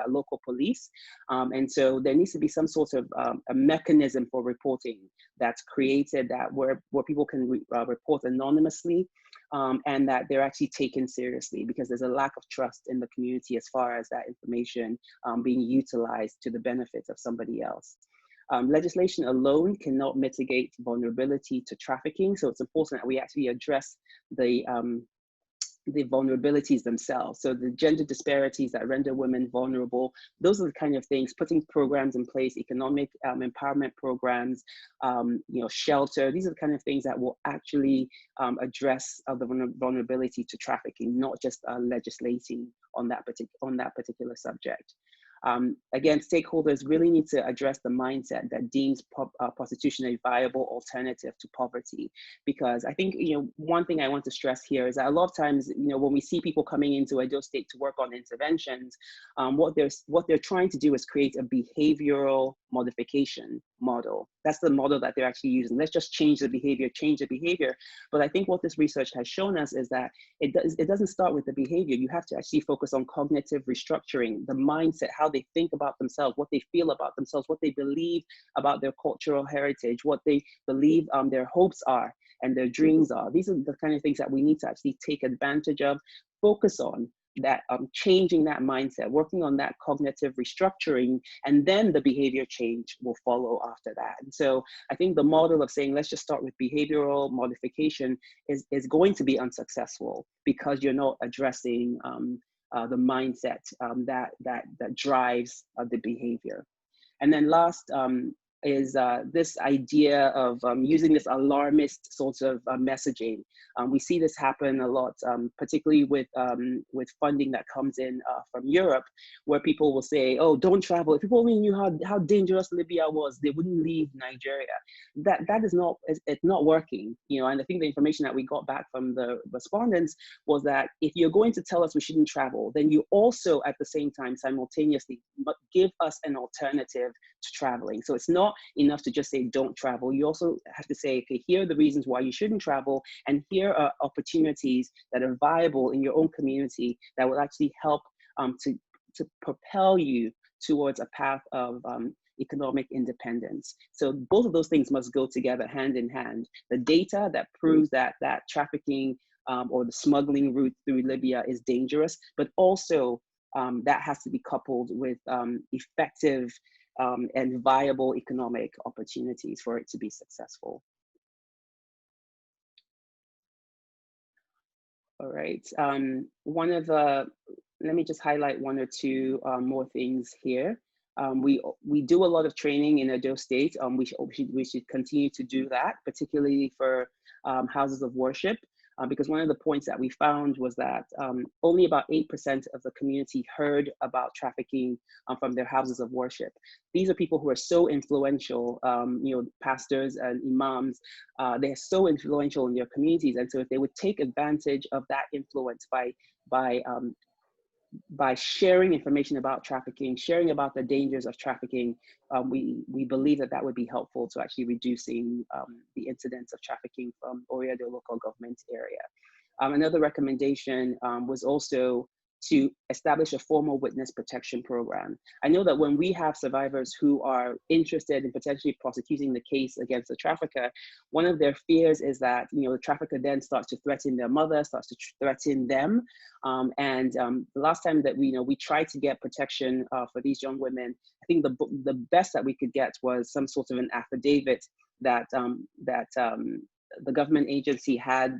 local police. And so there needs to be some sort of a mechanism for reporting that's created that where people can report anonymously, and that they're actually taken seriously, because there's a lack of trust in the community as far as that information being utilized to the benefit of somebody else. Legislation alone cannot mitigate vulnerability to trafficking, so it's important that we actually address the vulnerabilities themselves. So the gender disparities that render women vulnerable, those are the kind of things, putting programs in place, economic empowerment programs, shelter, these are the kind of things that will actually address the vulnerability to trafficking, not just legislating on that particular subject. Again, stakeholders really need to address the mindset that deems prostitution a viable alternative to poverty. Because I think, one thing I want to stress here is that a lot of times, when we see people coming into Edo State to work on interventions, what they're trying to do is create a behavioral modification model. That's the model that they're actually using. Let's just change the behavior. But I think what this research has shown us is that it doesn't start with the behavior. You have to actually focus on cognitive restructuring, the mindset, how they think about themselves, what they feel about themselves, what they believe about their cultural heritage, what they believe their hopes are and their dreams are. These are the kind of things that we need to actually take advantage of, focus on that, changing that mindset, working on that cognitive restructuring, and then the behavior change will follow after that. And so I think the model of saying, let's just start with behavioral modification is going to be unsuccessful, because you're not addressing the mindset that drives the behavior. And then last, this idea of using this alarmist sort of messaging. We see this happen a lot, particularly with funding that comes in from Europe, where people will say, "Oh, don't travel. If people only knew how dangerous Libya was, they wouldn't leave Nigeria." That is not, it's not working, you know. And I think the information that we got back from the respondents was that if you're going to tell us we shouldn't travel, then you also at the same time simultaneously give us an alternative to traveling. So it's not enough to just say don't travel. You also have to say, okay, here are the reasons why you shouldn't travel, and here are opportunities that are viable in your own community that will actually help to propel you towards a path of economic independence. So both of those things must go together hand in hand. The data that proves that trafficking or the smuggling route through Libya is dangerous, but also that has to be coupled with effective and viable economic opportunities for it to be successful. All right, let me just highlight one or two more things here. We do a lot of training in Edo State. We should continue to do that, particularly for houses of worship. Because one of the points that we found was that only about 8% of the community heard about trafficking from their houses of worship. These are people who are so influential, you know, pastors and imams. They're so influential in their communities, and so if they would take advantage of that influence by sharing information about trafficking, sharing about the dangers of trafficking, we believe that would be helpful to actually reducing the incidence of trafficking from Oreado local government area. Another recommendation was also to establish a formal witness protection program. I know that when we have survivors who are interested in potentially prosecuting the case against the trafficker, one of their fears is that, you know, the trafficker then starts to threaten their mother, starts to threaten them. The last time that we tried to get protection for these young women, I think the best that we could get was some sort of an affidavit that the government agency had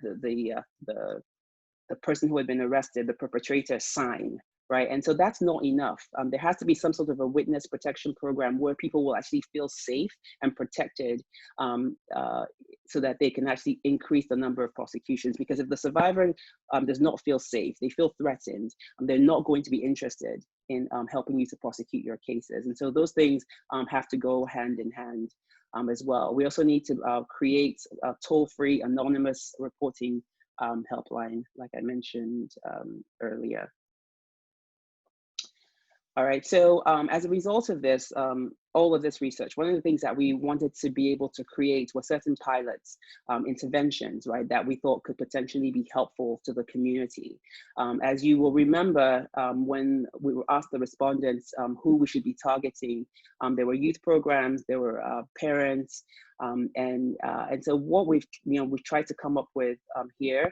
the person who had been arrested, the perpetrator, sign, right? And so that's not enough. There has to be some sort of a witness protection program where people will actually feel safe and protected so that they can actually increase the number of prosecutions. Because if the survivor does not feel safe, they feel threatened, they're not going to be interested in helping you to prosecute your cases. And so those things have to go hand in hand as well. We also need to create a toll-free anonymous reporting helpline, like I mentioned earlier. All right, so as a result of this, all of this research, one of the things that we wanted to be able to create was certain pilots, interventions, right, that we thought could potentially be helpful to the community. As you will remember, when we were asked the respondents who we should be targeting, there were youth programs, there were parents, and so what we've tried to come up with here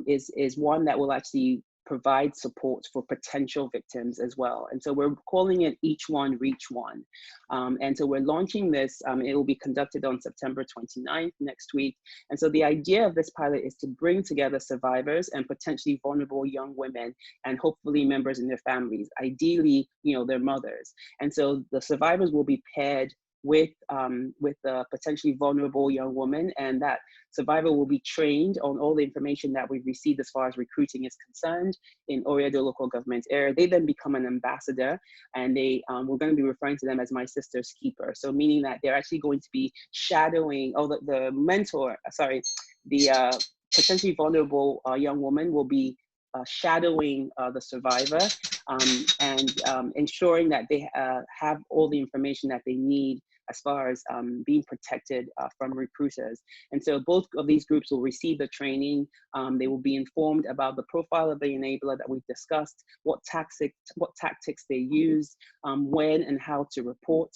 is one that will actually provide support for potential victims as well. And so we're calling it Each One, Reach One. And so we're launching this, it will be conducted on September 29th, next week. And so the idea of this pilot is to bring together survivors and potentially vulnerable young women and hopefully members in their families, ideally, their mothers. And so the survivors will be paired with a potentially vulnerable young woman, and that survivor will be trained on all the information that we've received as far as recruiting is concerned in Oreado local government area. They then become an ambassador, and we're going to be referring to them as my sister's keeper. So meaning that they're actually going to be shadowing, the potentially vulnerable young woman will be shadowing the survivor and ensuring that they have all the information that they need as far as being protected from recruiters. And so both of these groups will receive the training. They will be informed about the profile of the enabler that we've discussed, what tactics they use, when and how to report.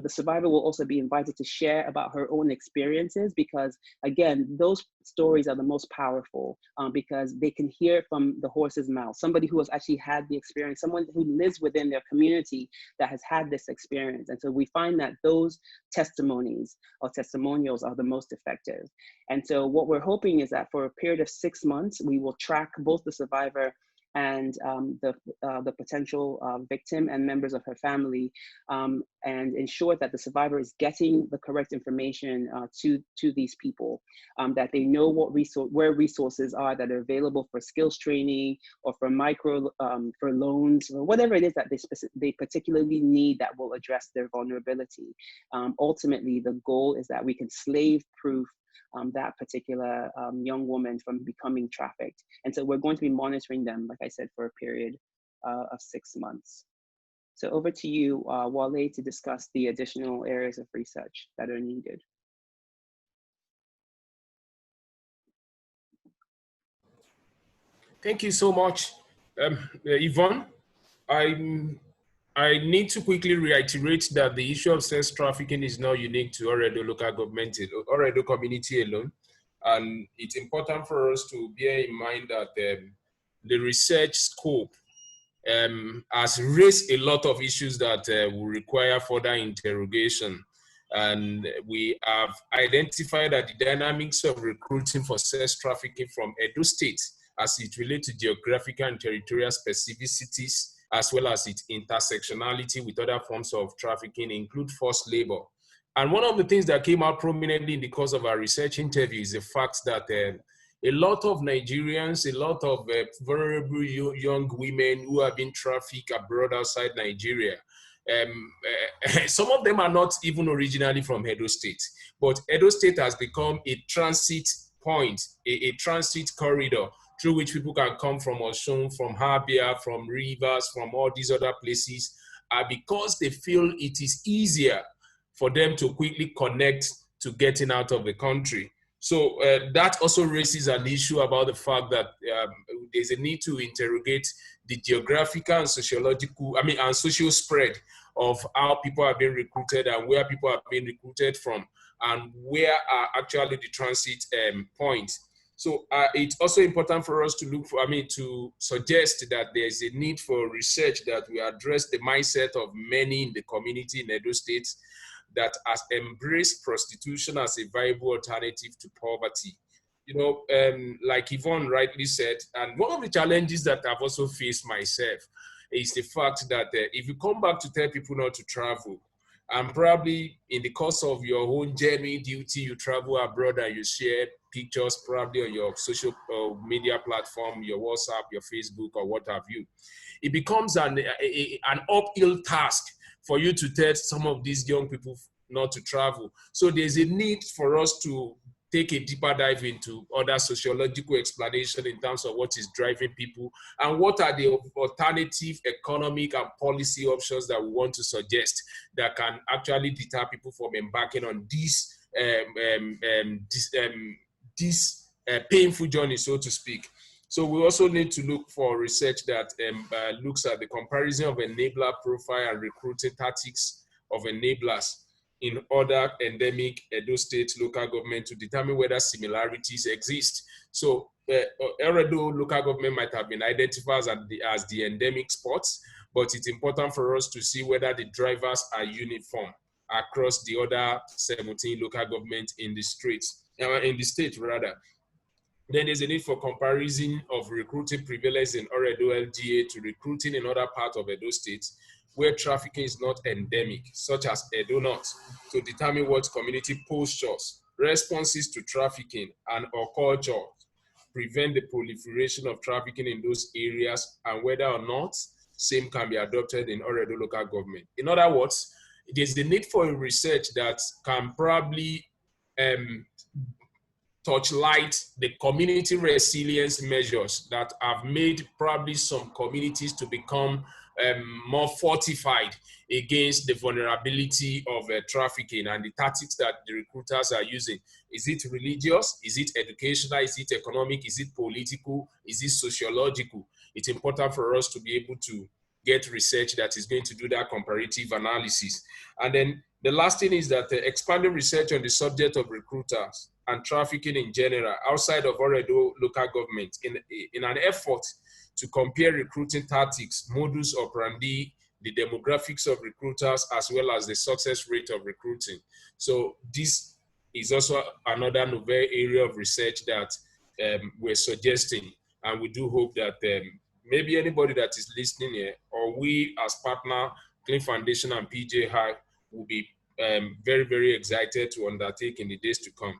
The survivor will also be invited to share about her own experiences, because again, those stories are the most powerful because they can hear from the horse's mouth, somebody who has actually had the experience, someone who lives within their community that has had this experience. And so we find that those testimonies or testimonials are the most effective. And so what we're hoping is that for a period of 6 months, we will track both the survivor and the potential victim and members of her family, and ensure that the survivor is getting the correct information to these people, that they know where resources are that are available for skills training or for for loans or whatever it is that they particularly need that will address their vulnerability. Ultimately, the goal is that we can slave-proof that particular young woman from becoming trafficked. And so we're going to be monitoring them, like I said, for a period of 6 months. So over to you, Wale, to discuss the additional areas of research that are needed. Thank you so much, Yvonne. I need to quickly reiterate that the issue of sex trafficking is not unique to Oredo local government, Oredo community alone. And it's important for us to bear in mind that the research scope has raised a lot of issues that will require further interrogation. And we have identified that the dynamics of recruiting for sex trafficking from Edo State, as it relates to geographical and territorial specificities, as well as its intersectionality with other forms of trafficking, include forced labor. And one of the things that came out prominently in the course of our research interview is the fact that a lot of Nigerians, a lot of vulnerable young women who have been trafficked abroad outside Nigeria, some of them are not even originally from Edo State, but Edo State has become a transit point, a transit corridor through which people can come from Osun, from Habia, from Rivers, from all these other places, because they feel it is easier for them to quickly connect to getting out of the country. So that also raises an issue about the fact that there's a need to interrogate the geographical and sociological, and social spread of how people have been recruited and where people have been recruited from, and where are actually the transit points. So it's also important for us to look for, to suggest that there's a need for research that will address the mindset of many in the community in Edo State that has embraced prostitution as a viable alternative to poverty. Like Yvonne rightly said, and one of the challenges that I've also faced myself is the fact that if you come back to tell people not to travel, and probably in the course of your own genuine duty, you travel abroad and you share pictures probably on your social media platform, your WhatsApp, your Facebook, or what have you. It becomes an uphill task for you to tell some of these young people not to travel. So there's a need for us to take a deeper dive into other sociological explanation in terms of what is driving people and what are the alternative economic and policy options that we want to suggest that can actually deter people from embarking on this painful journey, so to speak. So we also need to look for research that looks at the comparison of enabler profile and recruiting tactics of enablers in other endemic Edo State local government to determine whether similarities exist. So Edo local government might have been identified as the endemic spots, but it's important for us to see whether the drivers are uniform across the other 17 local governments in the state. Then there's a need for comparison of recruiting prevalence in Oredo LGA to recruiting in other parts of Edo State where trafficking is not endemic, such as Edo North, to determine what community postures, responses to trafficking, and or culture prevent the proliferation of trafficking in those areas, and whether or not same can be adopted in Oredo local government. In other words, there's the need for a research that can probably touchlight the community resilience measures that have made probably some communities to become more fortified against the vulnerability of trafficking and the tactics that the recruiters are using. Is it religious? Is it educational? Is it economic? Is it political? Is it sociological? It's important for us to be able to get research that is going to do that comparative analysis. And then the last thing is that expanding research on the subject of recruiters and trafficking in general outside of Oredo local government in an effort to compare recruiting tactics, modus operandi, the demographics of recruiters, as well as the success rate of recruiting. So this is also another novel area of research that we're suggesting, and we do hope that maybe anybody that is listening here, or we as partner, Clean Foundation and PJ High, will be very, very excited to undertake in the days to come.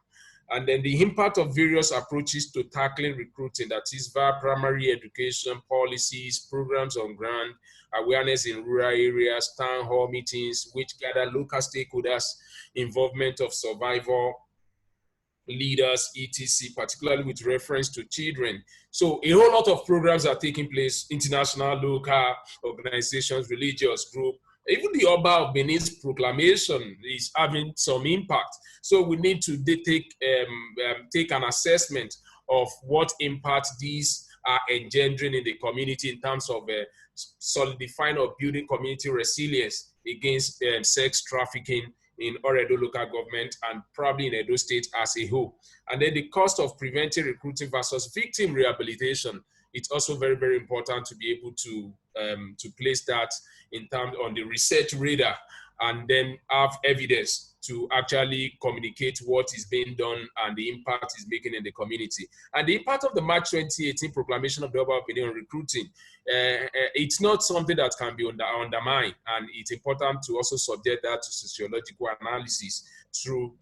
And then the impact of various approaches to tackling recruiting, that is via primary education, policies, programs on ground, awareness in rural areas, town hall meetings, which gather local stakeholders, involvement of survivor leaders, etc., particularly with reference to children. So a whole lot of programs are taking place, international, local organizations, religious group. Even the Oba of Benin's proclamation is having some impact. So we need to take an assessment of what impact these are engendering in the community in terms of solidifying or building community resilience against sex trafficking in Oredo local government and probably in Edo State as a whole. And then the cost of preventing recruiting versus victim rehabilitation. It's also very, very important to be able to place that in terms on the research radar and then have evidence to actually communicate what is being done and the impact it's making in the community. And the impact of the March 2018 proclamation of the Oba of Benin on recruiting, it's not something that can be undermined, and it's important to also subject that to sociological analysis through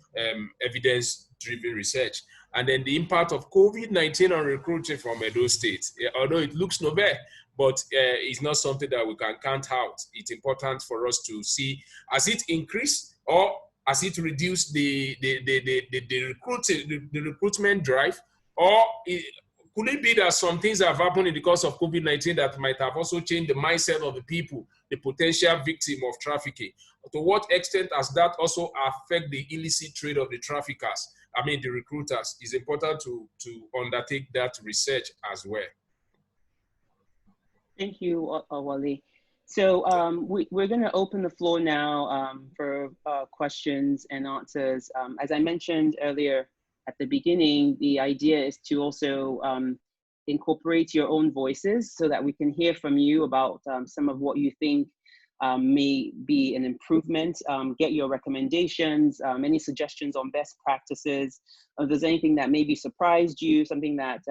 evidence-driven research. And then the impact of COVID-19 on recruiting from Edo State, although it looks nowhere, but it's not something that we can count out. It's important for us to see, has it increased or has it reduced the recruitment drive, or could it be that some things have happened in the course of COVID-19 that might have also changed the mindset of the people, the potential victim of trafficking? To what extent has that also affect the illicit trade of the traffickers? I mean, the recruiters. It's important to undertake that research as well. Thank you, Wale. So we're going to open the floor now for questions and answers. As I mentioned earlier at the beginning, the idea is to also incorporate your own voices so that we can hear from you about some of what you think may be an improvement. Get your recommendations, any suggestions on best practices. If there's anything that maybe surprised you, something that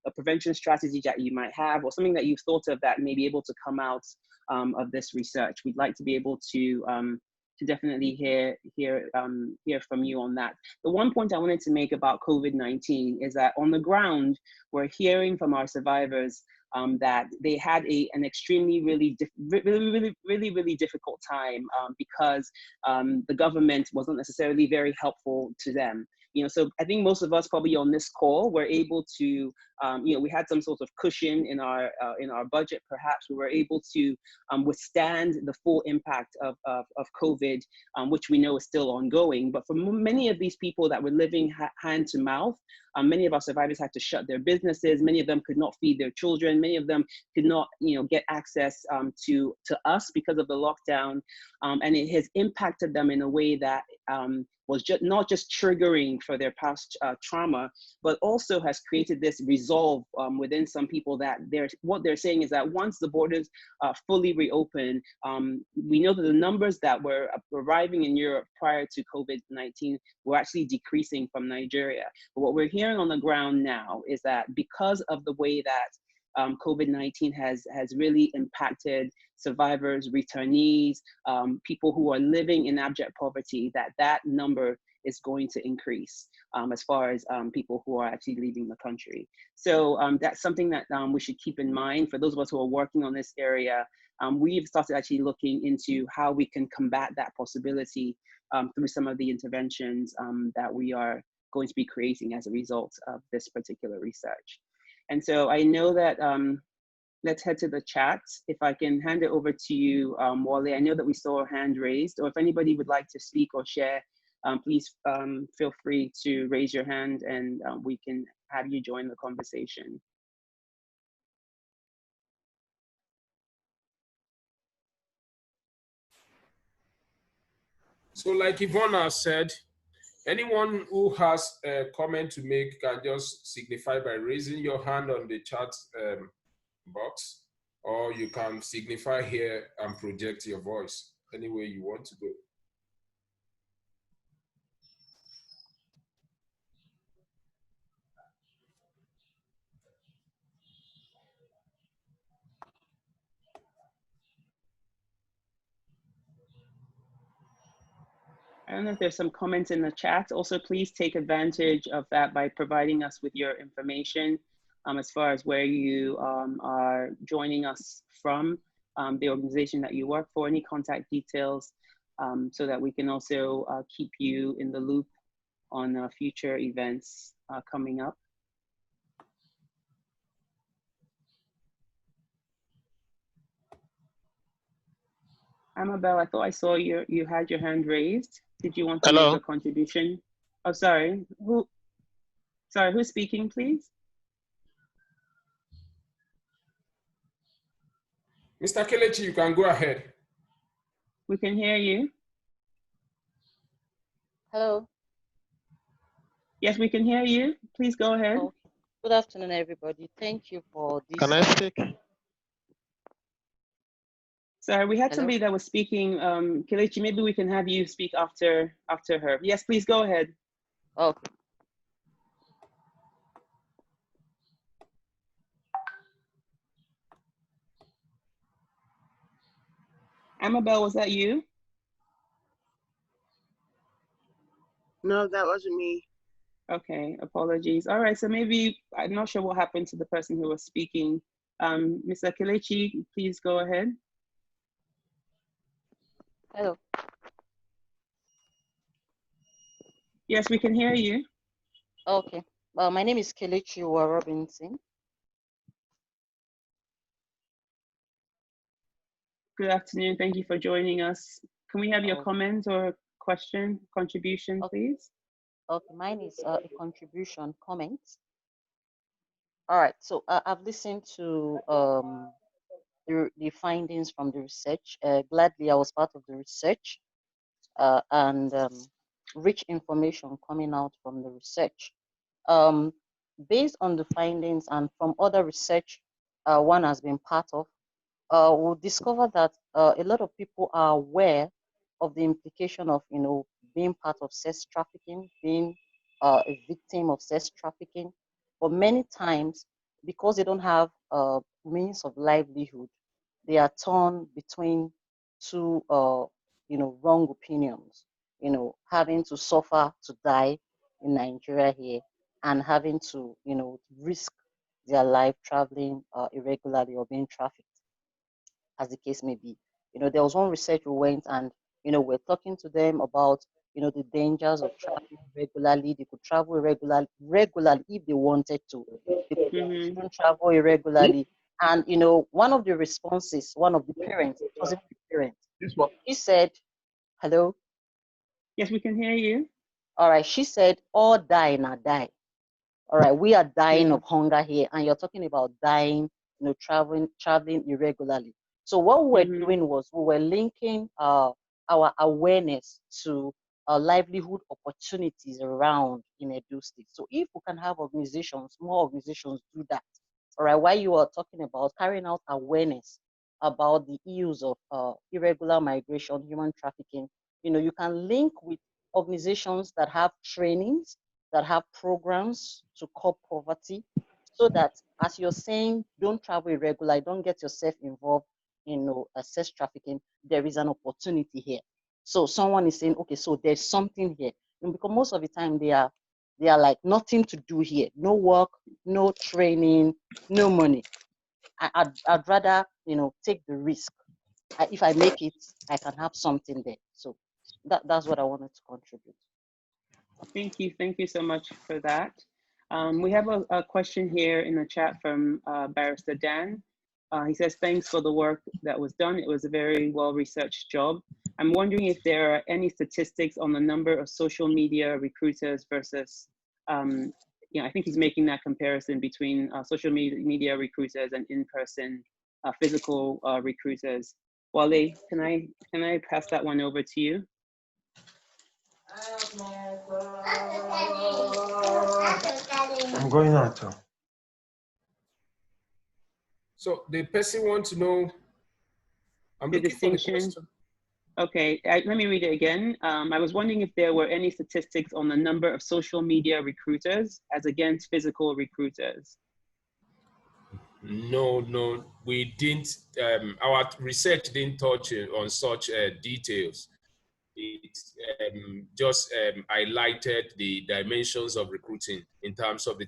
a prevention strategy that you might have, or something that you've thought of that may be able to come out of this research. We'd like to be able to definitely hear from you on that. The one point I wanted to make about COVID-19 is that on the ground, we're hearing from our survivors that they had an extremely, really difficult time because the government wasn't necessarily very helpful to them. You know, so I think most of us probably on this call were able to, you know, we had some sort of cushion in our budget. Perhaps we were able to withstand the full impact of COVID, which we know is still ongoing. But for many of these people that were living hand to mouth, many of our survivors had to shut their businesses. Many of them could not feed their children. Many of them could not, you know, get access to us because of the lockdown, and it has impacted them in a way that was not just triggering for their past trauma, but also has created this resolve within some people that what they're saying is that once the borders fully reopen, we know that the numbers that were arriving in Europe prior to COVID-19 were actually decreasing from Nigeria. But what we're hearing on the ground now is that because of the way that COVID-19 has really impacted survivors, returnees, people who are living in abject poverty, that number is going to increase as far as people who are actually leaving the country. So that's something that we should keep in mind. For those of us who are working on this area, we've started actually looking into how we can combat that possibility through some of the interventions that we are going to be creating as a result of this particular research. And so I know that, let's head to the chat. If I can hand it over to you, Wale. I know that we saw a hand raised, or if anybody would like to speak or share, please feel free to raise your hand and we can have you join the conversation. So like Ivona said, anyone who has a comment to make can just signify by raising your hand on the chat box, or you can signify here and project your voice any way you want to go. I don't know if there's some comments in the chat. Also, please take advantage of that by providing us with your information as far as where you are joining us from, the organization that you work for, any contact details, so that we can also keep you in the loop on future events coming up. Amabel, I thought I saw you had your hand raised. Did you want to make a contribution? Oh, sorry. Who's speaking, please? Mr. Kelechi, you can go ahead. We can hear you. Hello. Yes, we can hear you. Please go ahead. Oh, good afternoon, everybody. Thank you for this. Can I speak? Sorry, we had Hello? somebody that was speaking. Kelechi, maybe we can have you speak after her. Yes, please go ahead. Okay. Amabel, was that you? No, that wasn't me. Okay, apologies. All right, so maybe, I'm not sure what happened to the person who was speaking. Mr. Kelechi, please go ahead. Hello. Yes, we can hear you. Okay. Well, my name is Kelechi Robinson. Good afternoon. Thank you for joining us. Can we have your Oh. comment or question, contribution, please? Okay, mine is a contribution comment. All right, so I've listened to the findings from the research. Gladly, I was part of the research and rich information coming out from the research. Based on the findings and from other research one has been part of, we'll discover that a lot of people are aware of the implication of, being part of sex trafficking, being a victim of sex trafficking, but many times, because they don't have means of livelihood, they are torn between two, wrong opinions, having to suffer to die in Nigeria here and having to, risk their life traveling irregularly or being trafficked, as the case may be. There was one research we went and, we're talking to them about, the dangers of traveling regularly. They could travel regularly if they wanted to. They couldn't travel irregularly. And, one of the responses, one of the parents, it wasn't the parent, he said, hello? Yes, we can hear you. All right, she said, all die now die. All right, we are dying of hunger here, and you're talking about dying, traveling irregularly. So what we were doing was we were linking our awareness to livelihood opportunities around in Edo State. So if we can have organizations, more organizations do that. All right, while you are talking about carrying out awareness about the issues of irregular migration, human trafficking, you can link with organizations that have trainings, that have programs to curb poverty, so that, as you're saying, don't travel irregular, don't get yourself involved in sex trafficking. There is an opportunity here. So someone is saying, okay, so there's something here. And because most of the time they are like nothing to do here, no work, no training, no money. I'd rather take the risk. If I make it, I can have something there. So that's what I wanted to contribute. Thank you so much for that. We have a question here in the chat from Barrister Dan. He says, thanks for the work that was done. It was a very well-researched job. I'm wondering if there are any statistics on the number of social media recruiters versus, I think he's making that comparison between social media recruiters and in-person physical recruiters. Wale, can I pass that one over to you? I'm going out too. So the person wants to know, I'm the looking distinction. for the question. Okay, let me read it again. I was wondering if there were any statistics on the number of social media recruiters as against physical recruiters. No, we didn't. Our research didn't touch on such details. it just highlighted the dimensions of recruiting in terms of the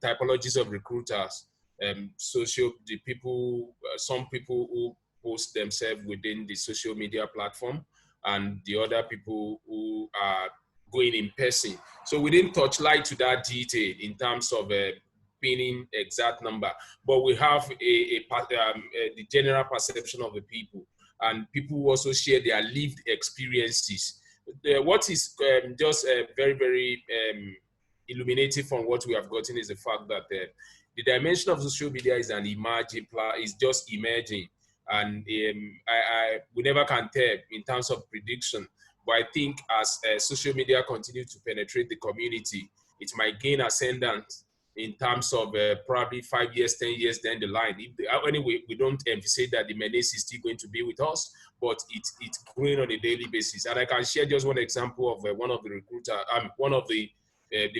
typologies of recruiters. Some people who post themselves within the social media platform, and the other people who are going in person. So we didn't touch light to that detail in terms of pinning exact number, but we have the general perception of the people, and people who also share their lived experiences. What is just very, very illuminating from what we have gotten is the fact that the dimension of social media is just emerging, and we never can tell in terms of prediction. But I think as social media continue to penetrate the community, it might gain ascendance in terms of probably 5 years, 10 years down the line. Anyway, we don't emphasize that the menace is still going to be with us, but it's growing on a daily basis. And I can share just one example of one of the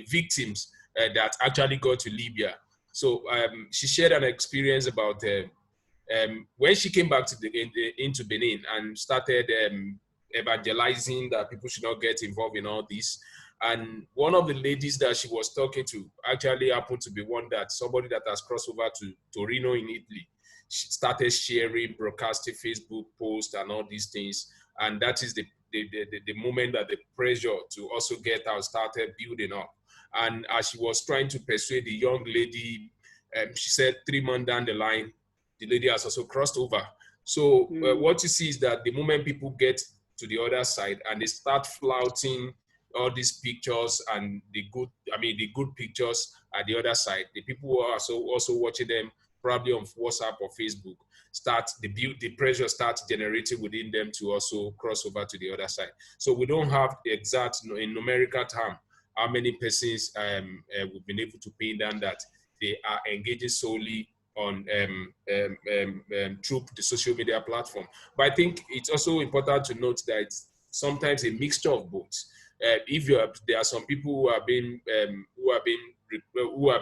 victims that actually got to Libya. So she shared an experience about when she came back into Benin and started evangelizing that people should not get involved in all this. And one of the ladies that she was talking to actually happened to be somebody that has crossed over to Torino in Italy. She started sharing, broadcasting Facebook posts and all these things. And that is the moment that the pressure to also get out started building up. And as she was trying to persuade the young lady, she said 3 months down the line, the lady has also crossed over. So what you see is that the moment people get to the other side and they start flouting all these pictures and the good pictures at the other side, the people who are also watching them probably on WhatsApp or Facebook, the pressure starts generating within them to also cross over to the other side. So we don't have the exact in numerical term how many persons we've been able to pin down that they are engaging solely on through the social media platform. But I think it's also important to note that it's sometimes a mixture of both. There are some people who are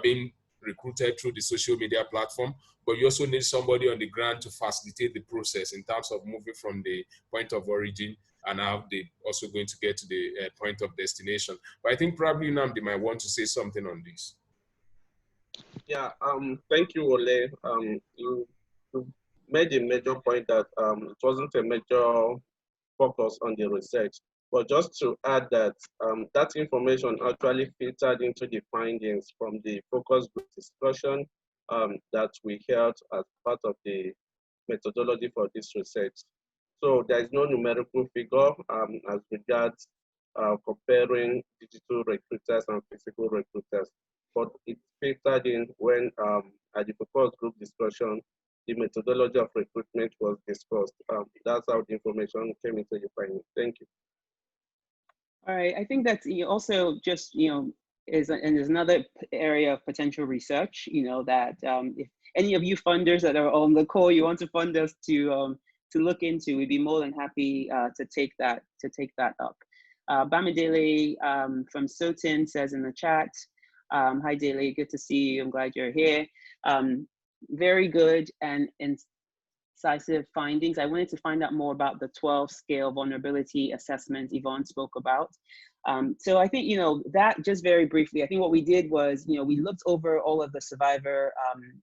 being recruited through the social media platform, but you also need somebody on the ground to facilitate the process in terms of moving from the point of origin and how they also going to get to the point of destination. But I think probably Nnamdi might want to say something on this. Yeah, thank you, Ole. You made a major point that it wasn't a major focus on the research. But just to add that that information actually filtered into the findings from the focus group discussion that we held as part of the methodology for this research. So there is no numerical figure as regards comparing digital recruiters and physical recruiters, but it filtered in when at the focus group discussion, the methodology of recruitment was discussed. That's how the information came into the finding. Thank you. All right, I think that's also just, is another area of potential research, that if any of you funders that are on the call, you want to fund us to look into, we'd be more than happy to take that up. Bamidele from Sotin says in the chat, hi Dele, good to see you, I'm glad you're here. Very good and incisive findings. I wanted to find out more about the 12 scale vulnerability assessment Yvonne spoke about. So I think, that just very briefly, I think what we did was, we looked over all of the survivor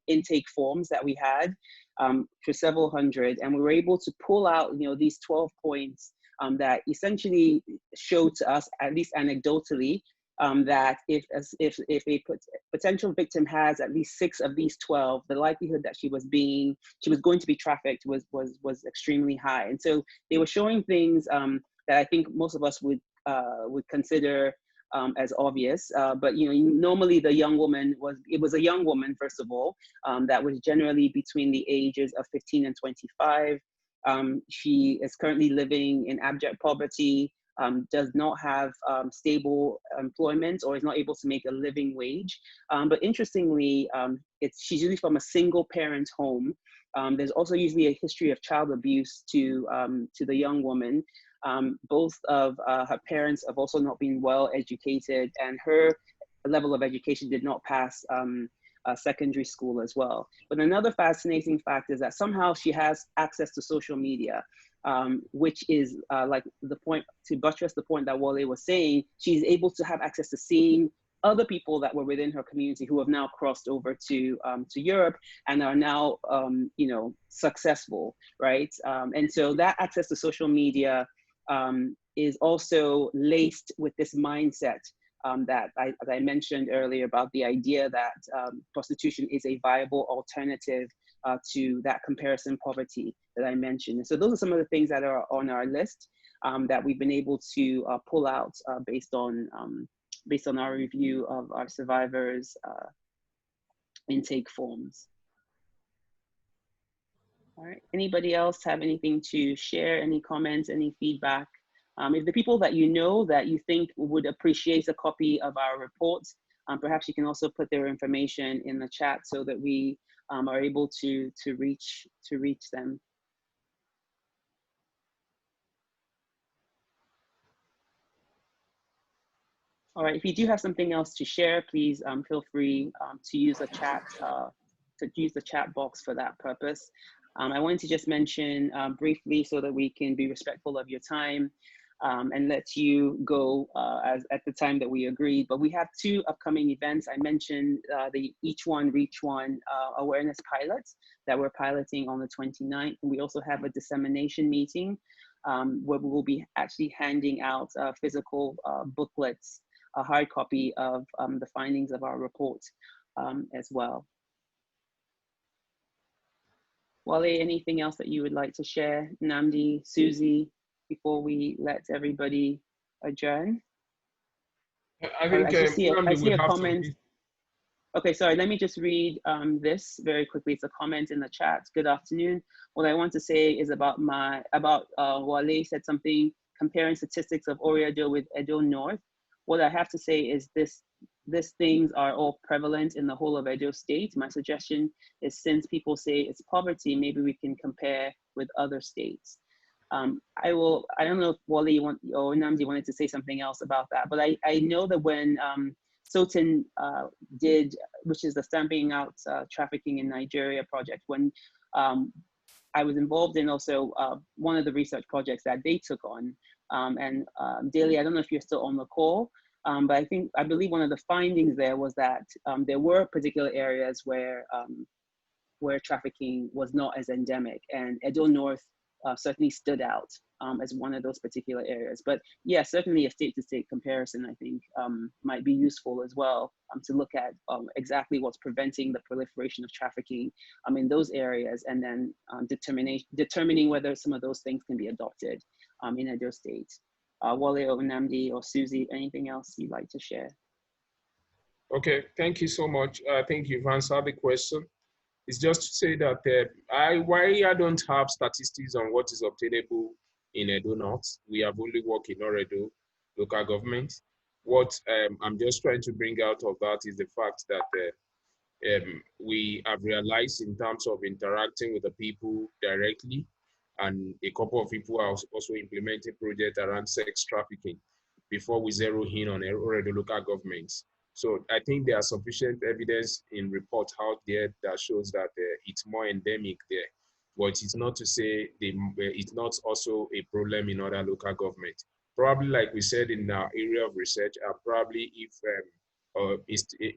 intake forms that we had for several hundred, and we were able to pull out, these 12 points that essentially showed to us, at least anecdotally, that if a potential victim has at least 6 of these 12, the likelihood that she was going to be trafficked was extremely high. And so they were showing things that I think most of us would consider as obvious, but normally the young woman was a young woman, first of all, that was generally between the ages of 15 and 25. She is currently living in abject poverty. Does not have stable employment or is not able to make a living wage. But interestingly, she's usually from a single parent home. There's also usually a history of child abuse to the young woman. Both of her parents have also not been well educated, and her level of education did not pass secondary school as well. But another fascinating fact is that somehow she has access to social media. which is like the point, to buttress the point that Wale was saying, she's able to have access to seeing other people that were within her community who have now crossed over to Europe and are now, you know, successful, right? And so that access to social media is also laced with this mindset that I mentioned earlier about the idea that prostitution is a viable alternative to that comparison poverty that I mentioned. And so those are some of the things that are on our list that we've been able to pull out based on our review of our survivors' intake forms. All right, anybody else have anything to share, any comments, any feedback? If the people that you know that you think would appreciate a copy of our reports, perhaps you can also put their information in the chat so that we are able to reach them. All right, if you do have something else to share, please feel free to use the chat box for that purpose. I wanted to just mention briefly so that we can be respectful of your time and let you go as at the time that we agreed. But we have 2 upcoming events. I mentioned the Each One Reach One awareness pilots that we're piloting on the 29th. And we also have a dissemination meeting where we will be actually handing out physical booklets, a hard copy of the findings of our report as well. Wale, anything else that you would like to share? Nnamdi, Susie, before we let everybody adjourn? I think I see a have comment. Okay, sorry, let me just read this very quickly. It's a comment in the chat. Good afternoon. What I want to say is about Wale said something comparing statistics of Oreado with Edo North. What I have to say is these things are all prevalent in the whole of Edo State. My suggestion is, since people say it's poverty, maybe we can compare with other states. I don't know if Wale or Nnamdi wanted to say something else about that, but I know that when Sotin did, which is the Stamping Out Trafficking in Nigeria project, when I was involved in also one of the research projects that they took on. Daly, I don't know if you're still on the call, but I believe one of the findings there was that there were particular areas where trafficking was not as endemic, and Edo North certainly stood out as one of those particular areas. But yeah, certainly a state-to-state comparison, I think, might be useful as well to look at exactly what's preventing the proliferation of trafficking in those areas, and then determining whether some of those things can be adopted in Edo State. Wale or Nnamdi or Susie, anything else you'd like to share? Okay, thank you so much. I think you've answered the question. It's just to say that why I don't have statistics on what is obtainable in Edo North. We have only worked in Oredo local government. What I'm just trying to bring out of that is the fact that we have realized in terms of interacting with the people directly, and a couple of people are also implementing projects around sex trafficking before we zero in on Oredo local governments. So I think there are sufficient evidence in reports out there that shows that it's more endemic there. But it's not to say it's not also a problem in other local governments. Probably, like we said in our area of research, probably if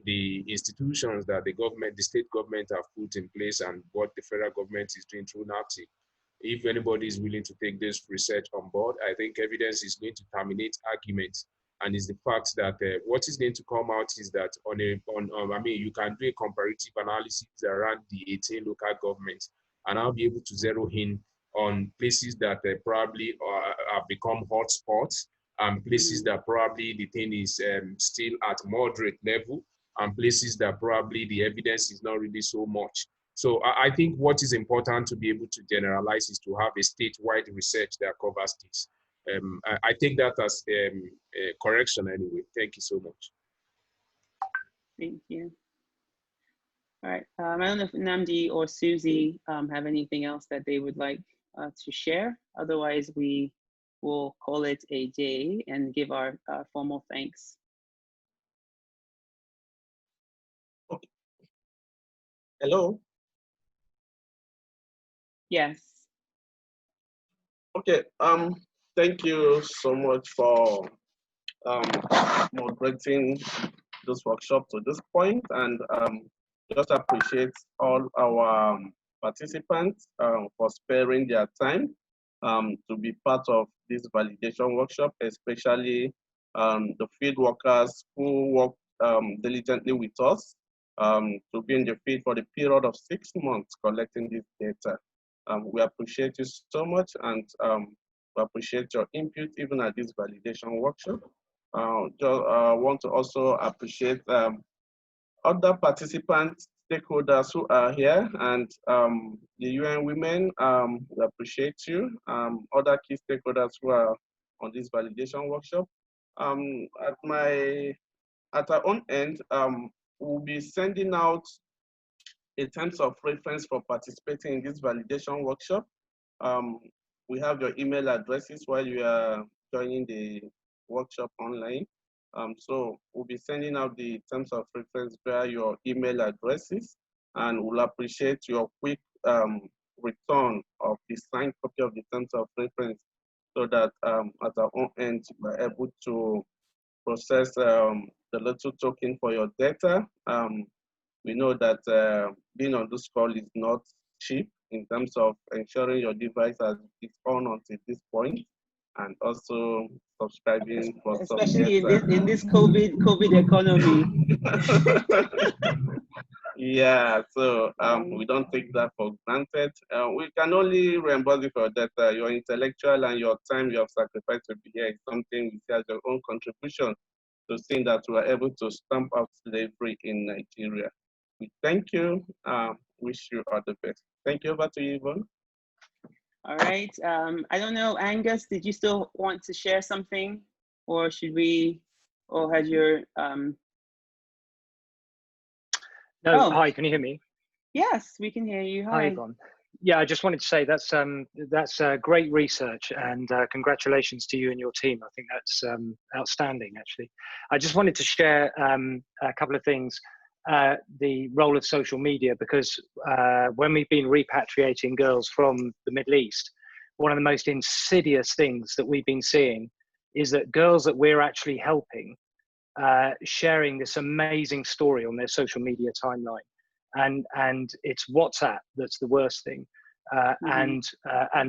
the institutions that the state government have put in place and what the federal government is doing through NAPTI, if anybody is willing to take this research on board, I think evidence is going to terminate arguments. And it's the fact that what is going to come out is that you can do a comparative analysis around the 18 local governments, and I'll be able to zero in on places that probably have become hotspots, and places that probably the thing is still at moderate level, and places that probably the evidence is not really so much. So I think what is important to be able to generalize is to have a statewide research that covers this. I take that as a correction anyway. Thank you so much. Thank you. All right, I don't know if Nnamdi or Susie have anything else that they would like to share. Otherwise, we will call it a day and give our formal thanks. Okay. Hello? Yes. Okay, thank you so much for moderating this workshop to this point, and just appreciate all our participants for sparing their time to be part of this validation workshop, especially the field workers who work diligently with us to be in the field for the period of 6 months collecting this data. We appreciate you so much, and we appreciate your input even at this validation workshop. Want to also appreciate other participants, stakeholders who are here, and the UN Women, we appreciate you. Other key stakeholders who are on this validation workshop. At our own end, we'll be sending out a terms of reference for participating in this validation workshop. We have your email addresses while you are joining the workshop online. So we'll be sending out the terms of reference via your email addresses, and we'll appreciate your quick return of the signed copy of the terms of reference, so that at our own end, we're able to process the little token for your data. We know that being on this call is not cheap in terms of ensuring your device is on until this point, and also subscribing for especially in this COVID economy. Yeah, so we don't take that for granted. We can only reimburse you for that. Your intellectual and your time you have sacrificed to be here is something we see as your own contribution to seeing that we are able to stamp out slavery in Nigeria. We thank you. Wish you all the best. Thank you. Over to you, Yvonne. All right. I don't know, Angus, did you still want to share something, or should we, or has your No, Hi, can you hear me? Yes, we can hear you. Hi, Yvonne. Yeah, I just wanted to say that's great research, and congratulations to you and your team. I think that's outstanding, actually. I just wanted to share a couple of things. The role of social media, because when we've been repatriating girls from the Middle East, one of the most insidious things that we've been seeing is that girls that we're actually helping sharing this amazing story on their social media timeline, and it's WhatsApp that's the worst thing, and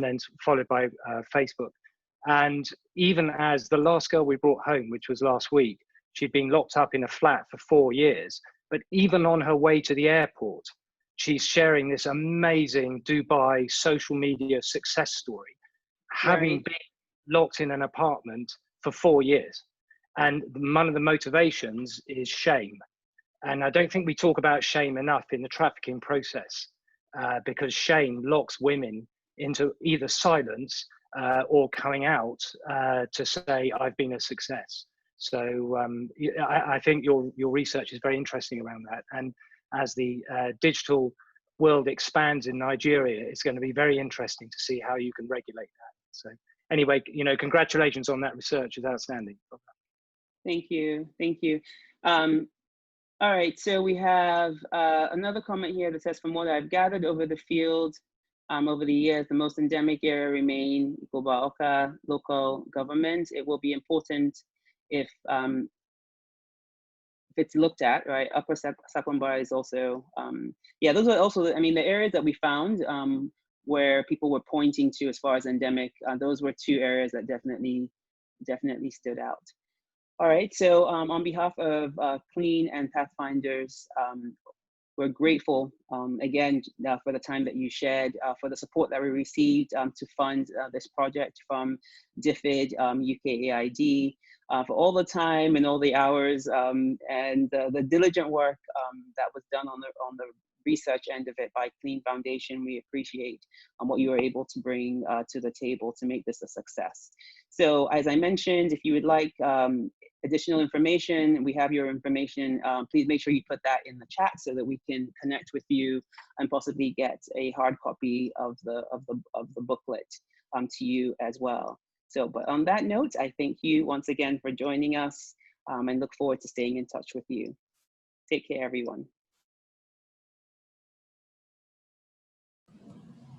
then followed by Facebook. And even as the last girl we brought home, which was last week, she'd been locked up in a flat for 4 years, but even on her way to the airport, she's sharing this amazing Dubai social media success story, having been locked in an apartment for 4 years. And one of the motivations is shame. And I don't think we talk about shame enough in the trafficking process, because shame locks women into either silence or coming out to say, I've been a success. So I think your research is very interesting around that. And as the digital world expands in Nigeria, it's going to be very interesting to see how you can regulate that. So anyway, congratulations on that research. It's outstanding. Thank you. Thank you. All right, so we have another comment here that says, from what I've gathered over the field, over the years, the most endemic area remain Oka local government. It will be important if it's looked at, right? Upper Sakwambara is also, yeah, those are also, I mean, the areas that we found where people were pointing to as far as endemic, those were 2 areas that definitely stood out. All right, so on behalf of Clean and Pathfinders, we're grateful again for the time that you shared, for the support that we received to fund this project from DFID, UKAID, for all the time and all the hours and the diligent work that was done on the research end of it by Clean Foundation. We appreciate what you were able to bring to the table to make this a success. So as I mentioned, if you would like additional information, we have your information. Please make sure you put that in the chat so that we can connect with you and possibly get a hard copy of the booklet to you as well. So, but on that note, I thank you once again for joining us and look forward to staying in touch with you. Take care, everyone.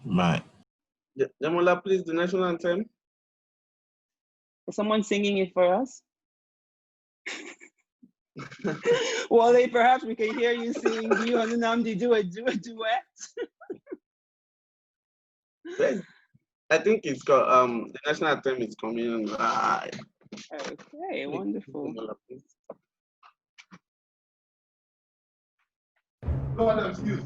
Bye. Jamola, please, the national anthem. Is someone singing it for us? Wale, perhaps we can hear you sing. Do you and Nnamdi do a duet? I think it's got the national anthem is coming live. Okay, wonderful. Lord, I'm excused.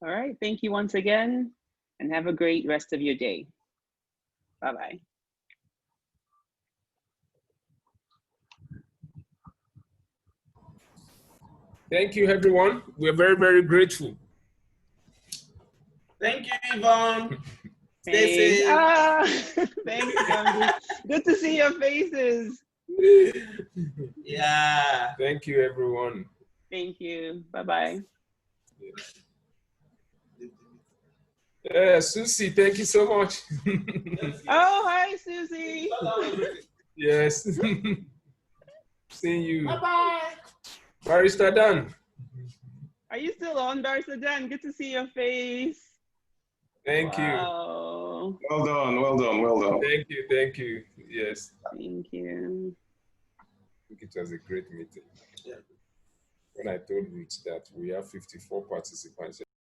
All right, thank you once again, and have a great rest of your day. Bye-bye. Thank you, everyone. We're very, very grateful. Thank you, Yvonne. Stay safe. Thanks, Nnamdi. Good to see your faces. Yeah. Thank you, everyone. Thank you. Bye-bye. Susie, thank you so much. Oh, hi, Susie. Yes. Seeing you. Bye-bye. Barrister Dan. Are you still on, Barrister Dan? Good to see your face. Thank you. Wow. Well done, well done, well done. Thank you. Yes. Thank you. I think it was a great meeting. Yeah. When I told Rich that we have 54 participants,